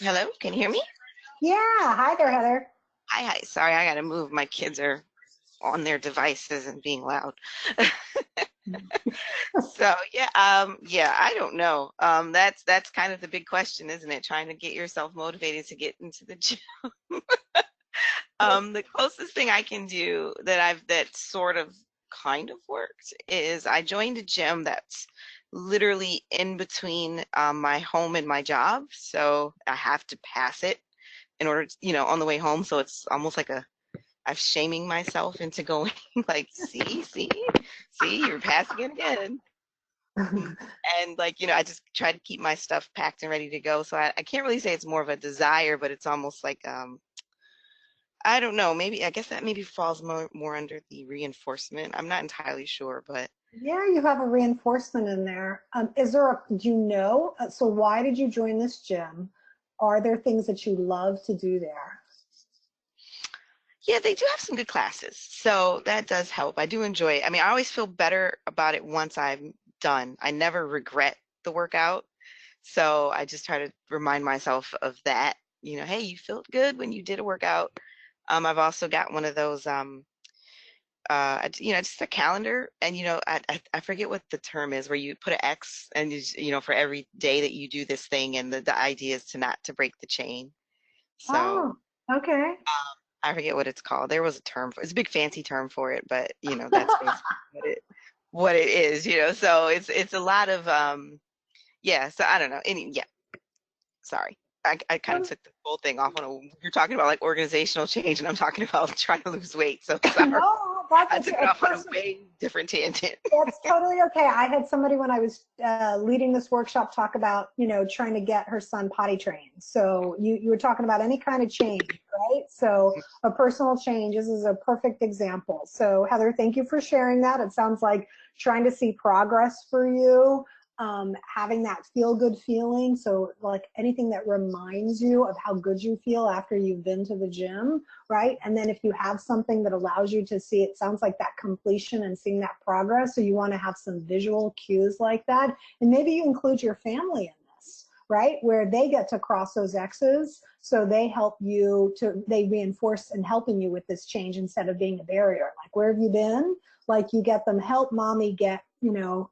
hello. Can you hear me? Yeah. Hi there, Heather. Hi. Sorry, I got to move. My kids are on their devices and being loud. So yeah, I don't know. That's kind of the big question, isn't it? Trying to get yourself motivated to get into the gym. The closest thing I can do that sort of kind of worked is I joined a gym that's literally in between my home and my job, so I have to pass it in order to, on the way home. So it's almost like I'm shaming myself into going like, see, you're passing it again. And I just try to keep my stuff packed and ready to go. So I can't really say it's more of a desire, but it's almost like, I don't know, I guess that maybe falls more under the reinforcement. I'm not entirely sure, but. Yeah, you have a reinforcement in there. So why did you join this gym? Are there things that you love to do there? Yeah, they do have some good classes. So that does help. I do enjoy it. I always feel better about it once I'm done. I never regret the workout. So I just try to remind myself of that. Hey, you felt good when you did a workout. I've also got one of those, just a calendar. And, I forget what the term is where you put an X and, for every day that you do this thing. And the idea is to break the chain. So. Oh, okay. I forget what it's called. There was a term it's a big fancy term for it, but that's basically what it is, So it's a lot of so I don't know. Sorry. I kind of took the whole thing off you're talking about like organizational change and I'm talking about trying to lose weight. So sorry. No, I took it off on a way different tangent. That's totally okay. I had somebody when I was leading this workshop talk about, trying to get her son potty trained. So you were talking about any kind of change, right? So a personal change, this is a perfect example. So Heather, thank you for sharing that. It sounds like trying to see progress for you. Having that feel good feeling. So like anything that reminds you of how good you feel after you've been to the gym, right? And then if you have something that allows you to see, it sounds like that completion and seeing that progress. So you want to have some visual cues like that. And maybe you include your family in this, right? Where they get to cross those X's. So they help you they reinforce in helping you with this change instead of being a barrier. Like, where have you been? Like you get them, help mommy get,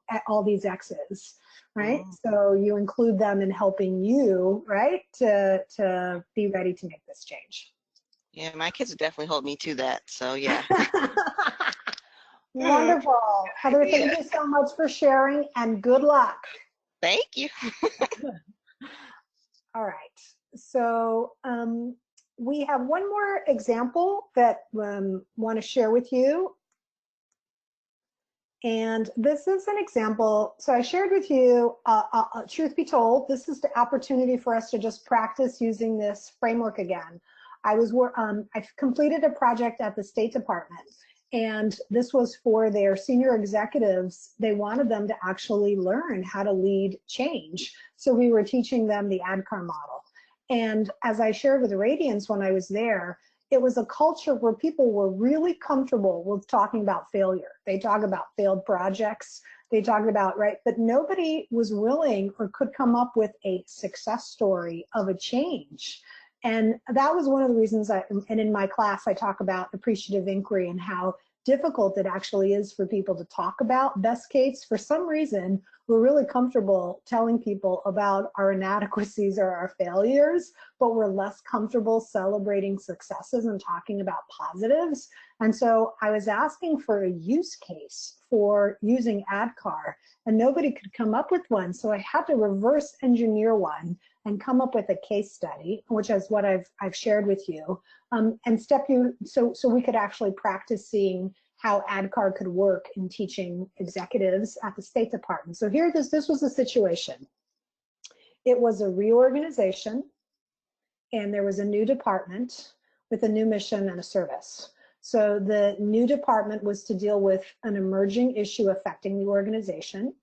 at all these X's, right? So you include them in helping you, right, to be ready to make this change. Yeah, my kids definitely hold me to that. So yeah. Wonderful. Heather, thank you so much for sharing and good luck. Thank you. All right. So we have one more example that want to share with you. And this is an example. So I shared with you, truth be told, this is the opportunity for us to just practice using this framework again. I've completed a project at the State Department, and this was for their senior executives. They wanted them to actually learn how to lead change. So we were teaching them the ADKAR model. And as I shared with Radiance when I was there, it was a culture where people were really comfortable with talking about failure. They talk about failed projects. They talked about, right, but nobody was willing or could come up with a success story of a change. And that was one of the reasons and in my class, I talk about appreciative inquiry and how difficult it actually is for people to talk about best case. For some reason, we're really comfortable telling people about our inadequacies or our failures, but we're less comfortable celebrating successes and talking about positives. And so I was asking for a use case for using ADKAR, and nobody could come up with one. So I had to reverse engineer one and come up with a case study, which is what I've shared with you, and step you so we could actually practice seeing how ADKAR could work in teaching executives at the State Department. So here, this was the situation. It was a reorganization, and there was a new department with a new mission and a service. So the new department was to deal with an emerging issue affecting the organization.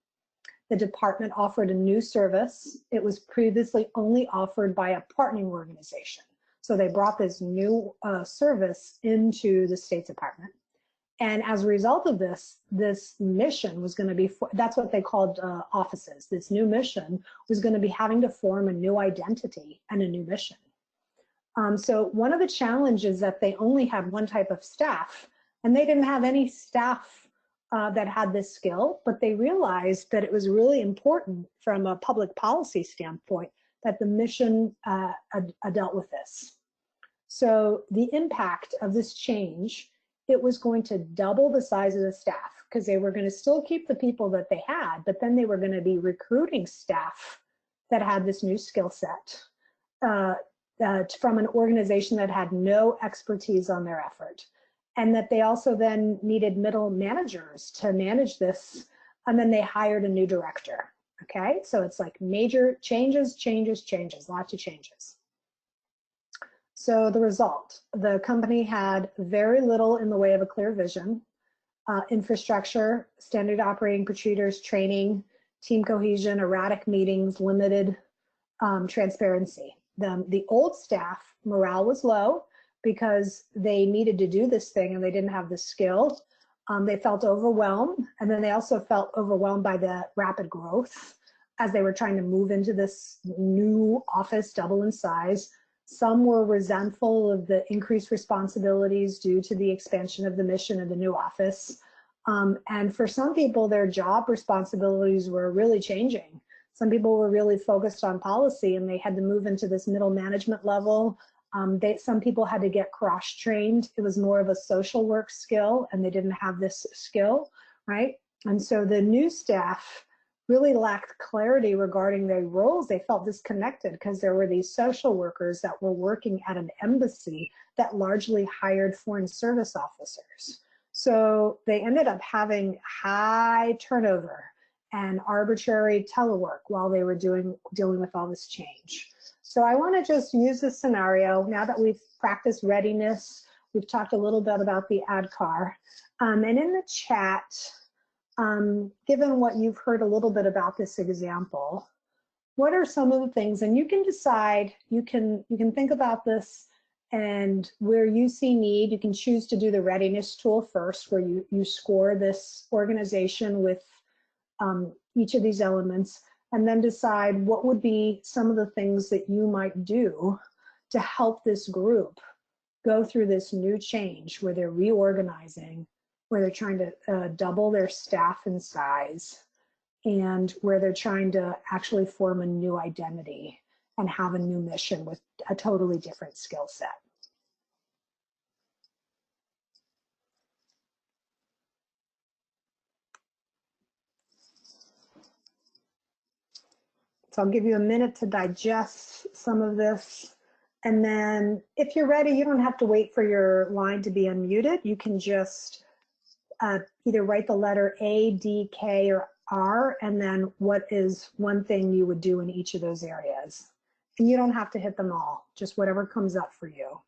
The department offered a new service. It was previously only offered by a partnering organization. So they brought this new service into the State Department. And as a result of this, this mission was going to be, that's what they called offices. This new mission was going to be having to form a new identity and a new mission. So one of the challenges that they only had one type of staff, and they didn't have any staff that had this skill, but they realized that it was really important from a public policy standpoint that the mission dealt with this. So the impact of this change, it was going to double the size of the staff because they were going to still keep the people that they had, but then they were going to be recruiting staff that had this new skill set from an organization that had no expertise on their effort. And that they also then needed middle managers to manage this, and then they hired a new director. Okay, so it's like major changes, lots of changes. So the result, the company had very little in the way of a clear vision, infrastructure, standard operating procedures, training, team cohesion, erratic meetings, limited transparency. The old staff morale was low because they needed to do this thing and they didn't have the skill. They felt overwhelmed, and then they also felt overwhelmed by the rapid growth as they were trying to move into this new office, double in size. Some were resentful of the increased responsibilities due to the expansion of the mission of the new office. And for some people, their job responsibilities were really changing. Some people were really focused on policy and they had to move into this middle management level. Some people had to get cross-trained. It was more of a social work skill and they didn't have this skill, right? And so the new staff really lacked clarity regarding their roles. They felt disconnected because there were these social workers that were working at an embassy that largely hired foreign service officers. So they ended up having high turnover and arbitrary telework while they were dealing with all this change. So I want to just use this scenario now that we've practiced readiness. We've talked a little bit about the ADKAR. And in the chat, given what you've heard a little bit about this example, what are some of the things, and you can decide, you can think about this, and where you see need, you can choose to do the readiness tool first, where you score this organization with each of these elements, and then decide what would be some of the things that you might do to help this group go through this new change where they're reorganizing, where they're trying to double their staff in size, and where they're trying to actually form a new identity and have a new mission with a totally different skill set. So I'll give you a minute to digest some of this. And then if you're ready, you don't have to wait for your line to be unmuted. You can just either write the letter A, D, K, or R, and then what is one thing you would do in each of those areas. And you don't have to hit them all, just whatever comes up for you.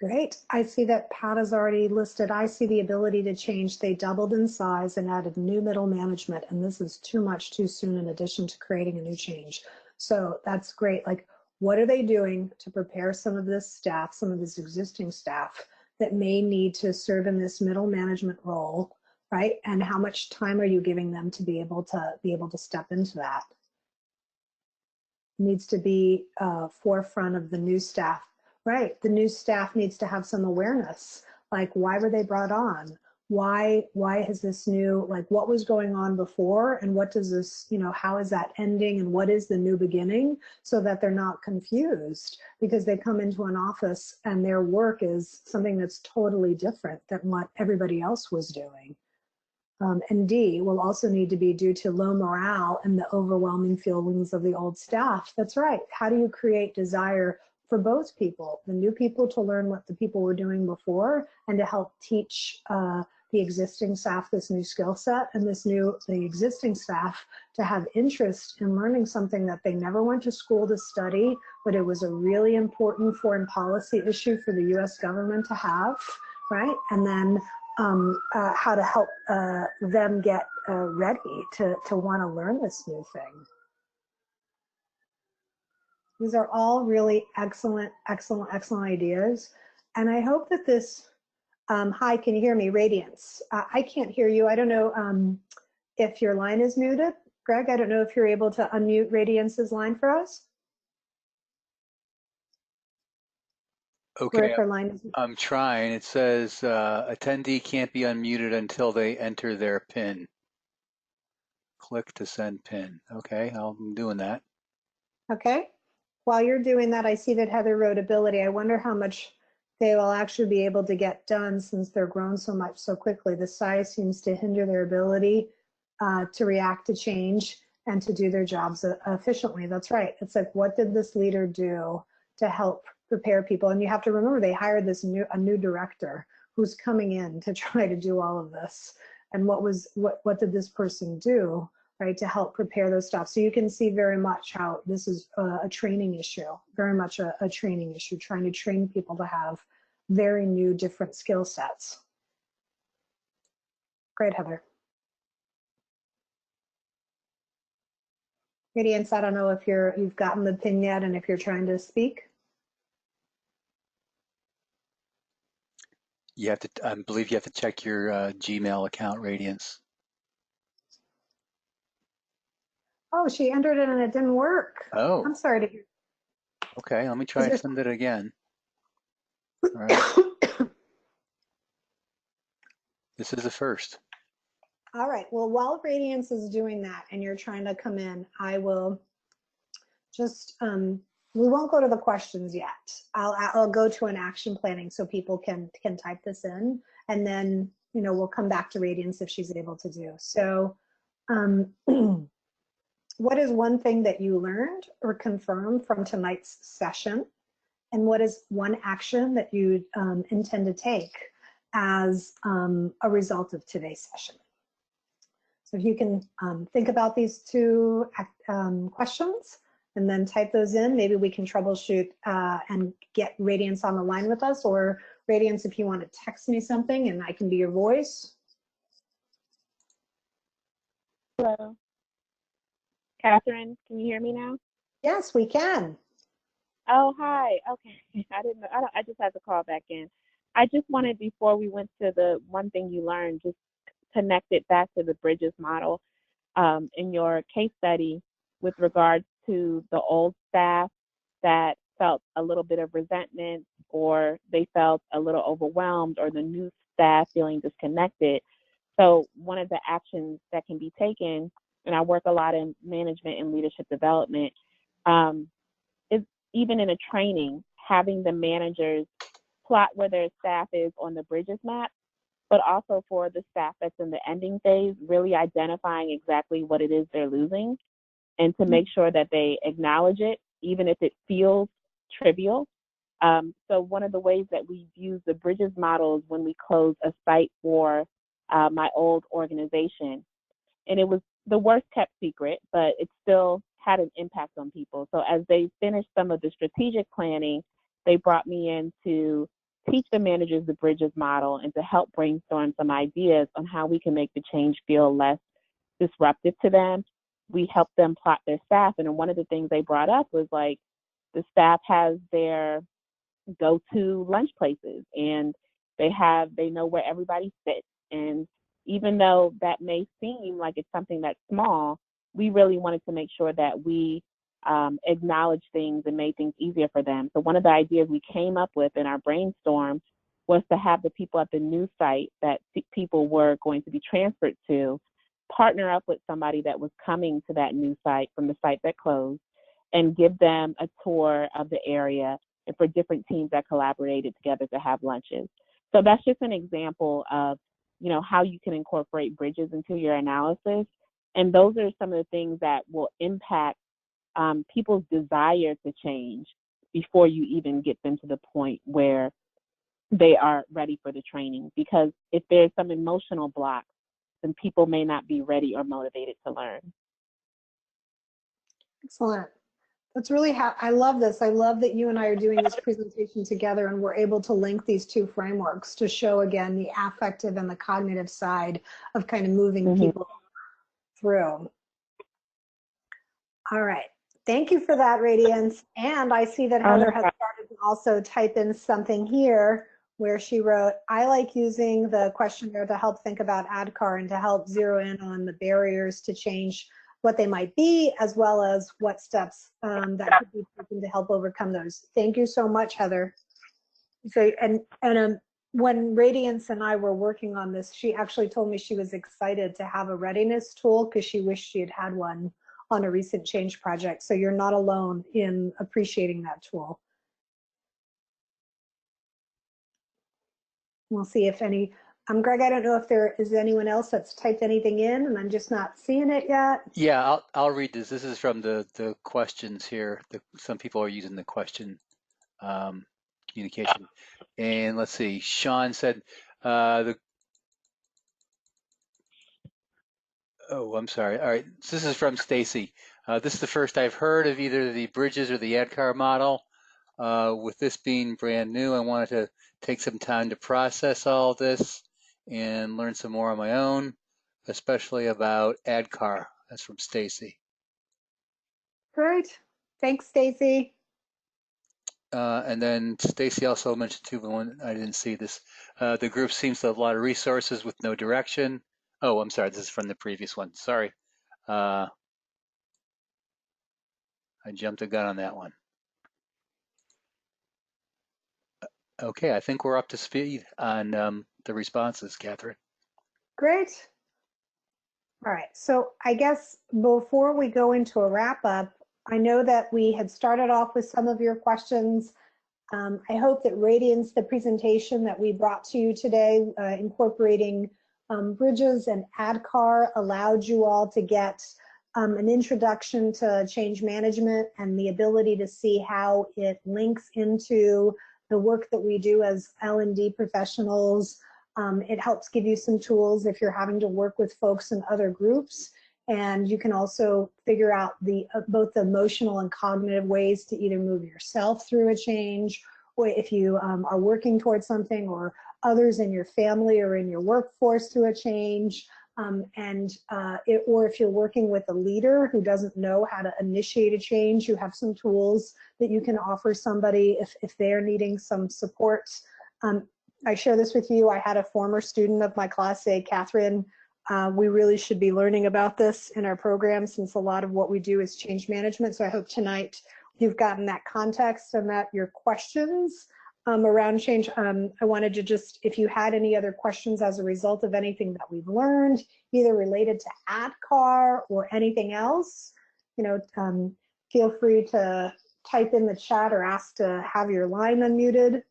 Great. I see that Pat has already listed. I see the ability to change. They doubled in size and added new middle management, and this is too much too soon in addition to creating a new change. So that's great. Like, what are they doing to prepare some of this staff, some of this existing staff that may need to serve in this middle management role, right? And how much time are you giving them to be able to step into that? Needs to be forefront of the new staff. Right, the new staff needs to have some awareness, like why were they brought on? Why has this new, like what was going on before and what does this, how is that ending and what is the new beginning, so that they're not confused because they come into an office and their work is something that's totally different than what everybody else was doing. And D will also need to be due to low morale and the overwhelming feelings of the old staff. That's right. How do you create desire for both people, the new people to learn what the people were doing before and to help teach the existing staff this new skill set, and the existing staff to have interest in learning something that they never went to school to study, but it was a really important foreign policy issue for the US government to have, right? And then how to help them get ready to want to learn this new thing. These are all really excellent, excellent, excellent ideas. And I hope that this, hi, can you hear me? Radiance. I can't hear you. I don't know if your line is muted. Greg, I don't know if you're able to unmute Radiance's line for us. Okay, Line is I'm trying. It says attendee can't be unmuted until they enter their PIN. Click to send PIN. Okay, I'm doing that. okay. While you're doing that, I see that Heather wrote ability. I wonder how much they will actually be able to get done since they're grown so much so quickly. The size seems to hinder their ability to react to change and to do their jobs efficiently. That's right. It's like, what did this leader do to help prepare people? And you have to remember, they hired a new director who's coming in to try to do all of this. And what did this person do, right, to help prepare those staff? So you can see very much how this is a training issue, very much a training issue, trying to train people to have very new, different skill sets. Great, Heather. Radiance, I don't know if you've gotten the pin yet and if you're trying to speak. You have to, I believe you have to check your Gmail account, Radiance. Oh, she entered it and it didn't work. Oh. I'm sorry to hear. Okay, let me try and send it again. All right. This is the first. All right, well, while Radiance is doing that and you're trying to come in, I will just, we won't go to the questions yet. I'll go to an action planning so people can type this in, and then, we'll come back to Radiance if she's able to do. So what is one thing that you learned or confirmed from tonight's session? And what is one action that you intend to take as a result of today's session? So if you can think about these two questions and then type those in, maybe we can troubleshoot and get Radiance on the line with us, or Radiance, if you want to text me something and I can be your voice. Hello. Catherine, can you hear me now? Yes, we can. Oh, hi. Okay. I just had to call back in. I just wanted, before we went to the one thing you learned, just connect it back to the Bridges model in your case study with regards to the old staff that felt a little bit of resentment, or they felt a little overwhelmed, or the new staff feeling disconnected. So one of the actions that can be taken, and I work a lot in management and leadership development, is even in a training, having the managers plot where their staff is on the Bridges map, but also for the staff that's in the ending phase, really identifying exactly what it is they're losing, and to make sure that they acknowledge it, even if it feels trivial. So one of the ways that we've used the Bridges model is when we closed a site for my old organization. And it was the worst kept secret, but it still had an impact on people. So as they finished some of the strategic planning, they brought me in to teach the managers the bridges model and to help brainstorm some ideas on how we can make the change feel less disruptive to them. We help them plot their staff. And one of the things they brought up was like the staff has their go-to lunch places and they know where everybody sits. And even though that may seem like it's something that's small, we really wanted to make sure that we acknowledge things and made things easier for them. So one of the ideas we came up with in our brainstorm was to have the people at the new site that people were going to be transferred to partner up with somebody that was coming to that new site from the site that closed and give them a tour of the area, and for different teams that collaborated together to have lunches. So that's just an example of, how you can incorporate bridges into your analysis. And those are some of the things that will impact people's desire to change before you even get them to the point where they are ready for the training. Because if there's some emotional blocks, then people may not be ready or motivated to learn. Excellent. That's really I love this. I love that you and I are doing this presentation together and we're able to link these two frameworks to show again the affective and the cognitive side of kind of moving people through. All right. Thank you for that, Radiance. And I see that Heather has started to also type in something here where she wrote, I like using the questionnaire to help think about ADKAR and to help zero in on the barriers to change, what they might be, as well as what steps that could be taken to help overcome those. Thank you so much, Heather. So, when Radiance and I were working on this, she actually told me she was excited to have a readiness tool because she wished she had had one on a recent change project. So you're not alone in appreciating that tool. We'll see if any, Greg, I don't know if there is anyone else that's typed anything in and I'm just not seeing it yet. Yeah, I'll read this. This is from the questions here. Some people are using the question communication. And let's see, Sean said, oh, I'm sorry. All right, so this is from Stacy. This is the first I've heard of either the bridges or the ADKAR model. With this being brand new, I wanted to take some time to process all of this and learn some more on my own, especially about ADKAR. That's from Stacy. Great. Thanks, Stacy. And then Stacy also mentioned too, but one I didn't see this. The group seems to have a lot of resources with no direction. Oh, I'm sorry. This is from the previous one. Sorry. I jumped the gun on that one. Okay, I think we're up to speed on the responses, Catherine. Great. All right, so I guess before we go into a wrap up, I know that we had started off with some of your questions. I hope that Radiance, the presentation that we brought to you today, incorporating bridges and ADKAR, allowed you all to get an introduction to change management and the ability to see how it links into the work that we do as L&D professionals. It helps give you some tools if you're having to work with folks in other groups. And you can also figure out both the emotional and cognitive ways to either move yourself through a change, or if you are working towards something, or others in your family or in your workforce through a change. Or if you're working with a leader who doesn't know how to initiate a change, you have some tools that you can offer somebody if they're needing some support. I share this with you. I had a former student of my class say, Catherine, we really should be learning about this in our program since a lot of what we do is change management. So I hope tonight you've gotten that context and that your questions around change. I wanted to just, if you had any other questions as a result of anything that we've learned, either related to ADKAR or anything else, feel free to type in the chat or ask to have your line unmuted.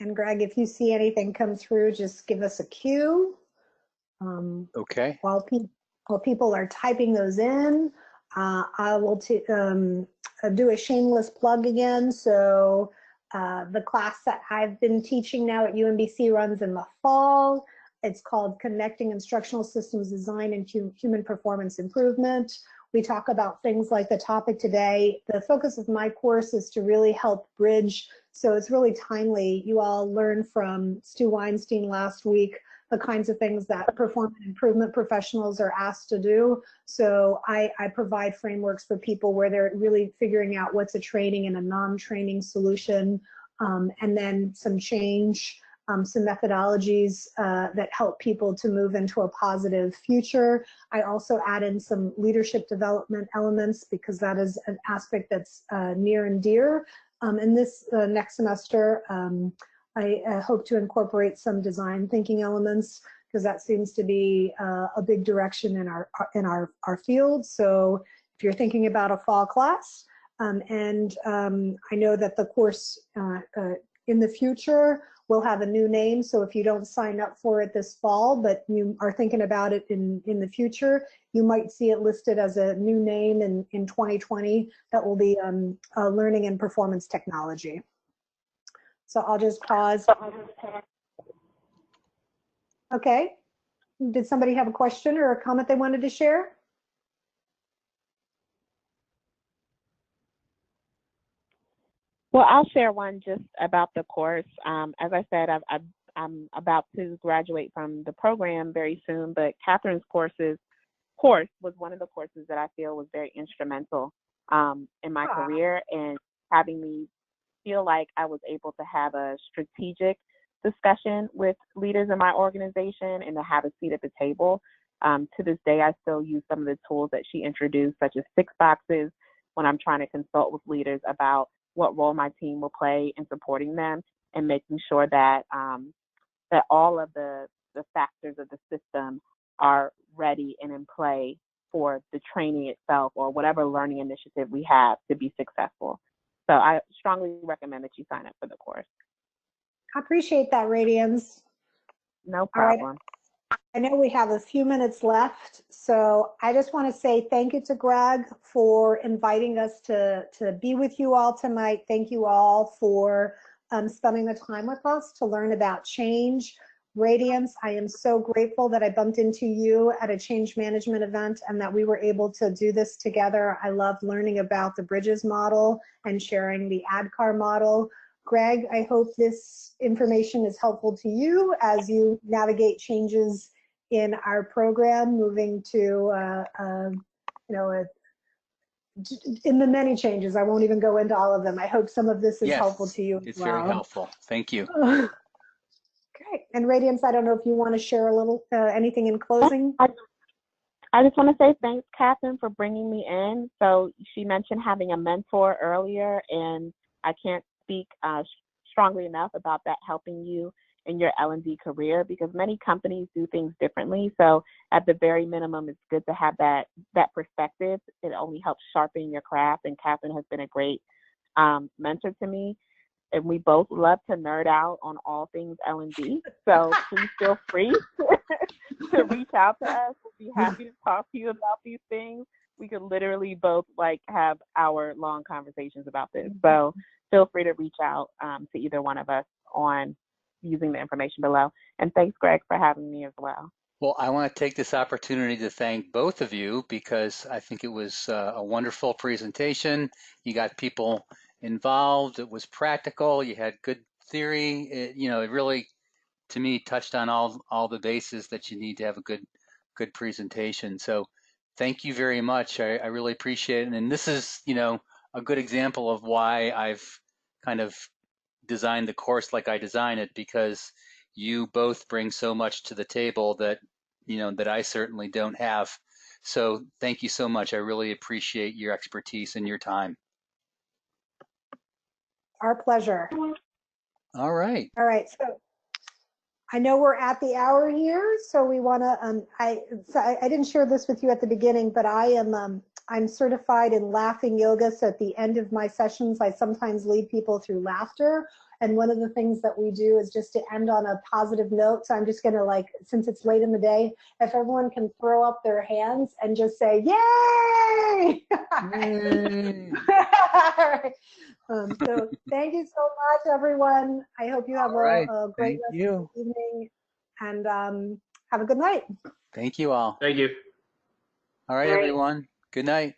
And Greg, if you see anything come through, just give us a cue. Okay. While people are typing those in, I will do a shameless plug again. So The class that I've been teaching now at UMBC runs in the fall. It's called Connecting Instructional Systems Design and Human Performance Improvement. We talk about things like the topic today. The focus of my course is to really help bridge, so it's really timely. You all learned from Stu Weinstein last week the kinds of things that performance improvement professionals are asked to do. So I provide frameworks for people where they're really figuring out what's a training and a non-training solution, and then some change, some methodologies that help people to move into a positive future. I also add in some leadership development elements because that is an aspect that's near and dear. In this next semester, I hope to incorporate some design thinking elements because that seems to be a big direction in our field. So if you're thinking about a fall class, and I know that the course in the future will have a new name. So if you don't sign up for it this fall, but you are thinking about it in the future, you might see it listed as a new name in 2020 that will be learning and performance technology. So I'll just pause. Okay. Did somebody have a question or a comment they wanted to share? Well, I'll share one just about the course. As I said, I'm about to graduate from the program very soon, but Catherine's course was one of the courses that I feel was very instrumental in my career and having me feel like I was able to have a strategic discussion with leaders in my organization and to have a seat at the table. To this day, I still use some of the tools that she introduced, such as 6 boxes, when I'm trying to consult with leaders about what role my team will play in supporting them and making sure that that all of the factors of the system are ready and in play for the training itself or whatever learning initiative we have to be successful. So I strongly recommend that you sign up for the course. I appreciate that, Radiance. No problem. Right. I know we have a few minutes left, so I just want to say thank you to Greg for inviting us to be with you all tonight. Thank you all for spending the time with us to learn about change. Radiance, I am so grateful that I bumped into you at a change management event and that we were able to do this together. I love learning about the Bridges model and sharing the ADKAR model. Greg, I hope this information is helpful to you as you navigate changes in our program, moving to, in the many changes. I won't even go into all of them. I hope some of this is helpful to you as well. It's very helpful. Thank you. Okay. And Radiance, I don't know if you want to share a little, anything in closing. I just want to say thanks, Catherine, for bringing me in. So she mentioned having a mentor earlier, and I can't speak strongly enough about that helping you in your L&D career because many companies do things differently. So at the very minimum, it's good to have that perspective. It only helps sharpen your craft, and Catherine has been a great mentor to me. And we both love to nerd out on all things L&D. So please feel free to reach out to us. We'll be happy to talk to you about these things. We could literally both have hour-long conversations about this. So feel free to reach out to either one of us on using the information below. And thanks, Greg, for having me as well. Well, I want to take this opportunity to thank both of you because I think it was a wonderful presentation. You got people involved. It was practical. You had good theory. It really, to me, touched on all the bases that you need to have a good presentation. So thank you very much. I really appreciate it. And this is, a good example of why I've kind of designed the course like I designed it, because you both bring so much to the table that, that I certainly don't have. So thank you so much. I really appreciate your expertise and your time. Our pleasure. All right. All right. So I know we're at the hour here, so we want to, I didn't share this with you at the beginning, but I am I'm certified in laughing yoga, so at the end of my sessions, I sometimes lead people through laughter. And one of the things that we do is just to end on a positive note. So I'm just gonna, like, since it's late in the day, if everyone can throw up their hands and just say, yay! Yay! So thank you so much, everyone. I hope you have All right. a great Thank rest of you. the evening, and have a good night. Thank you all. Thank you. All right, everyone. Good night.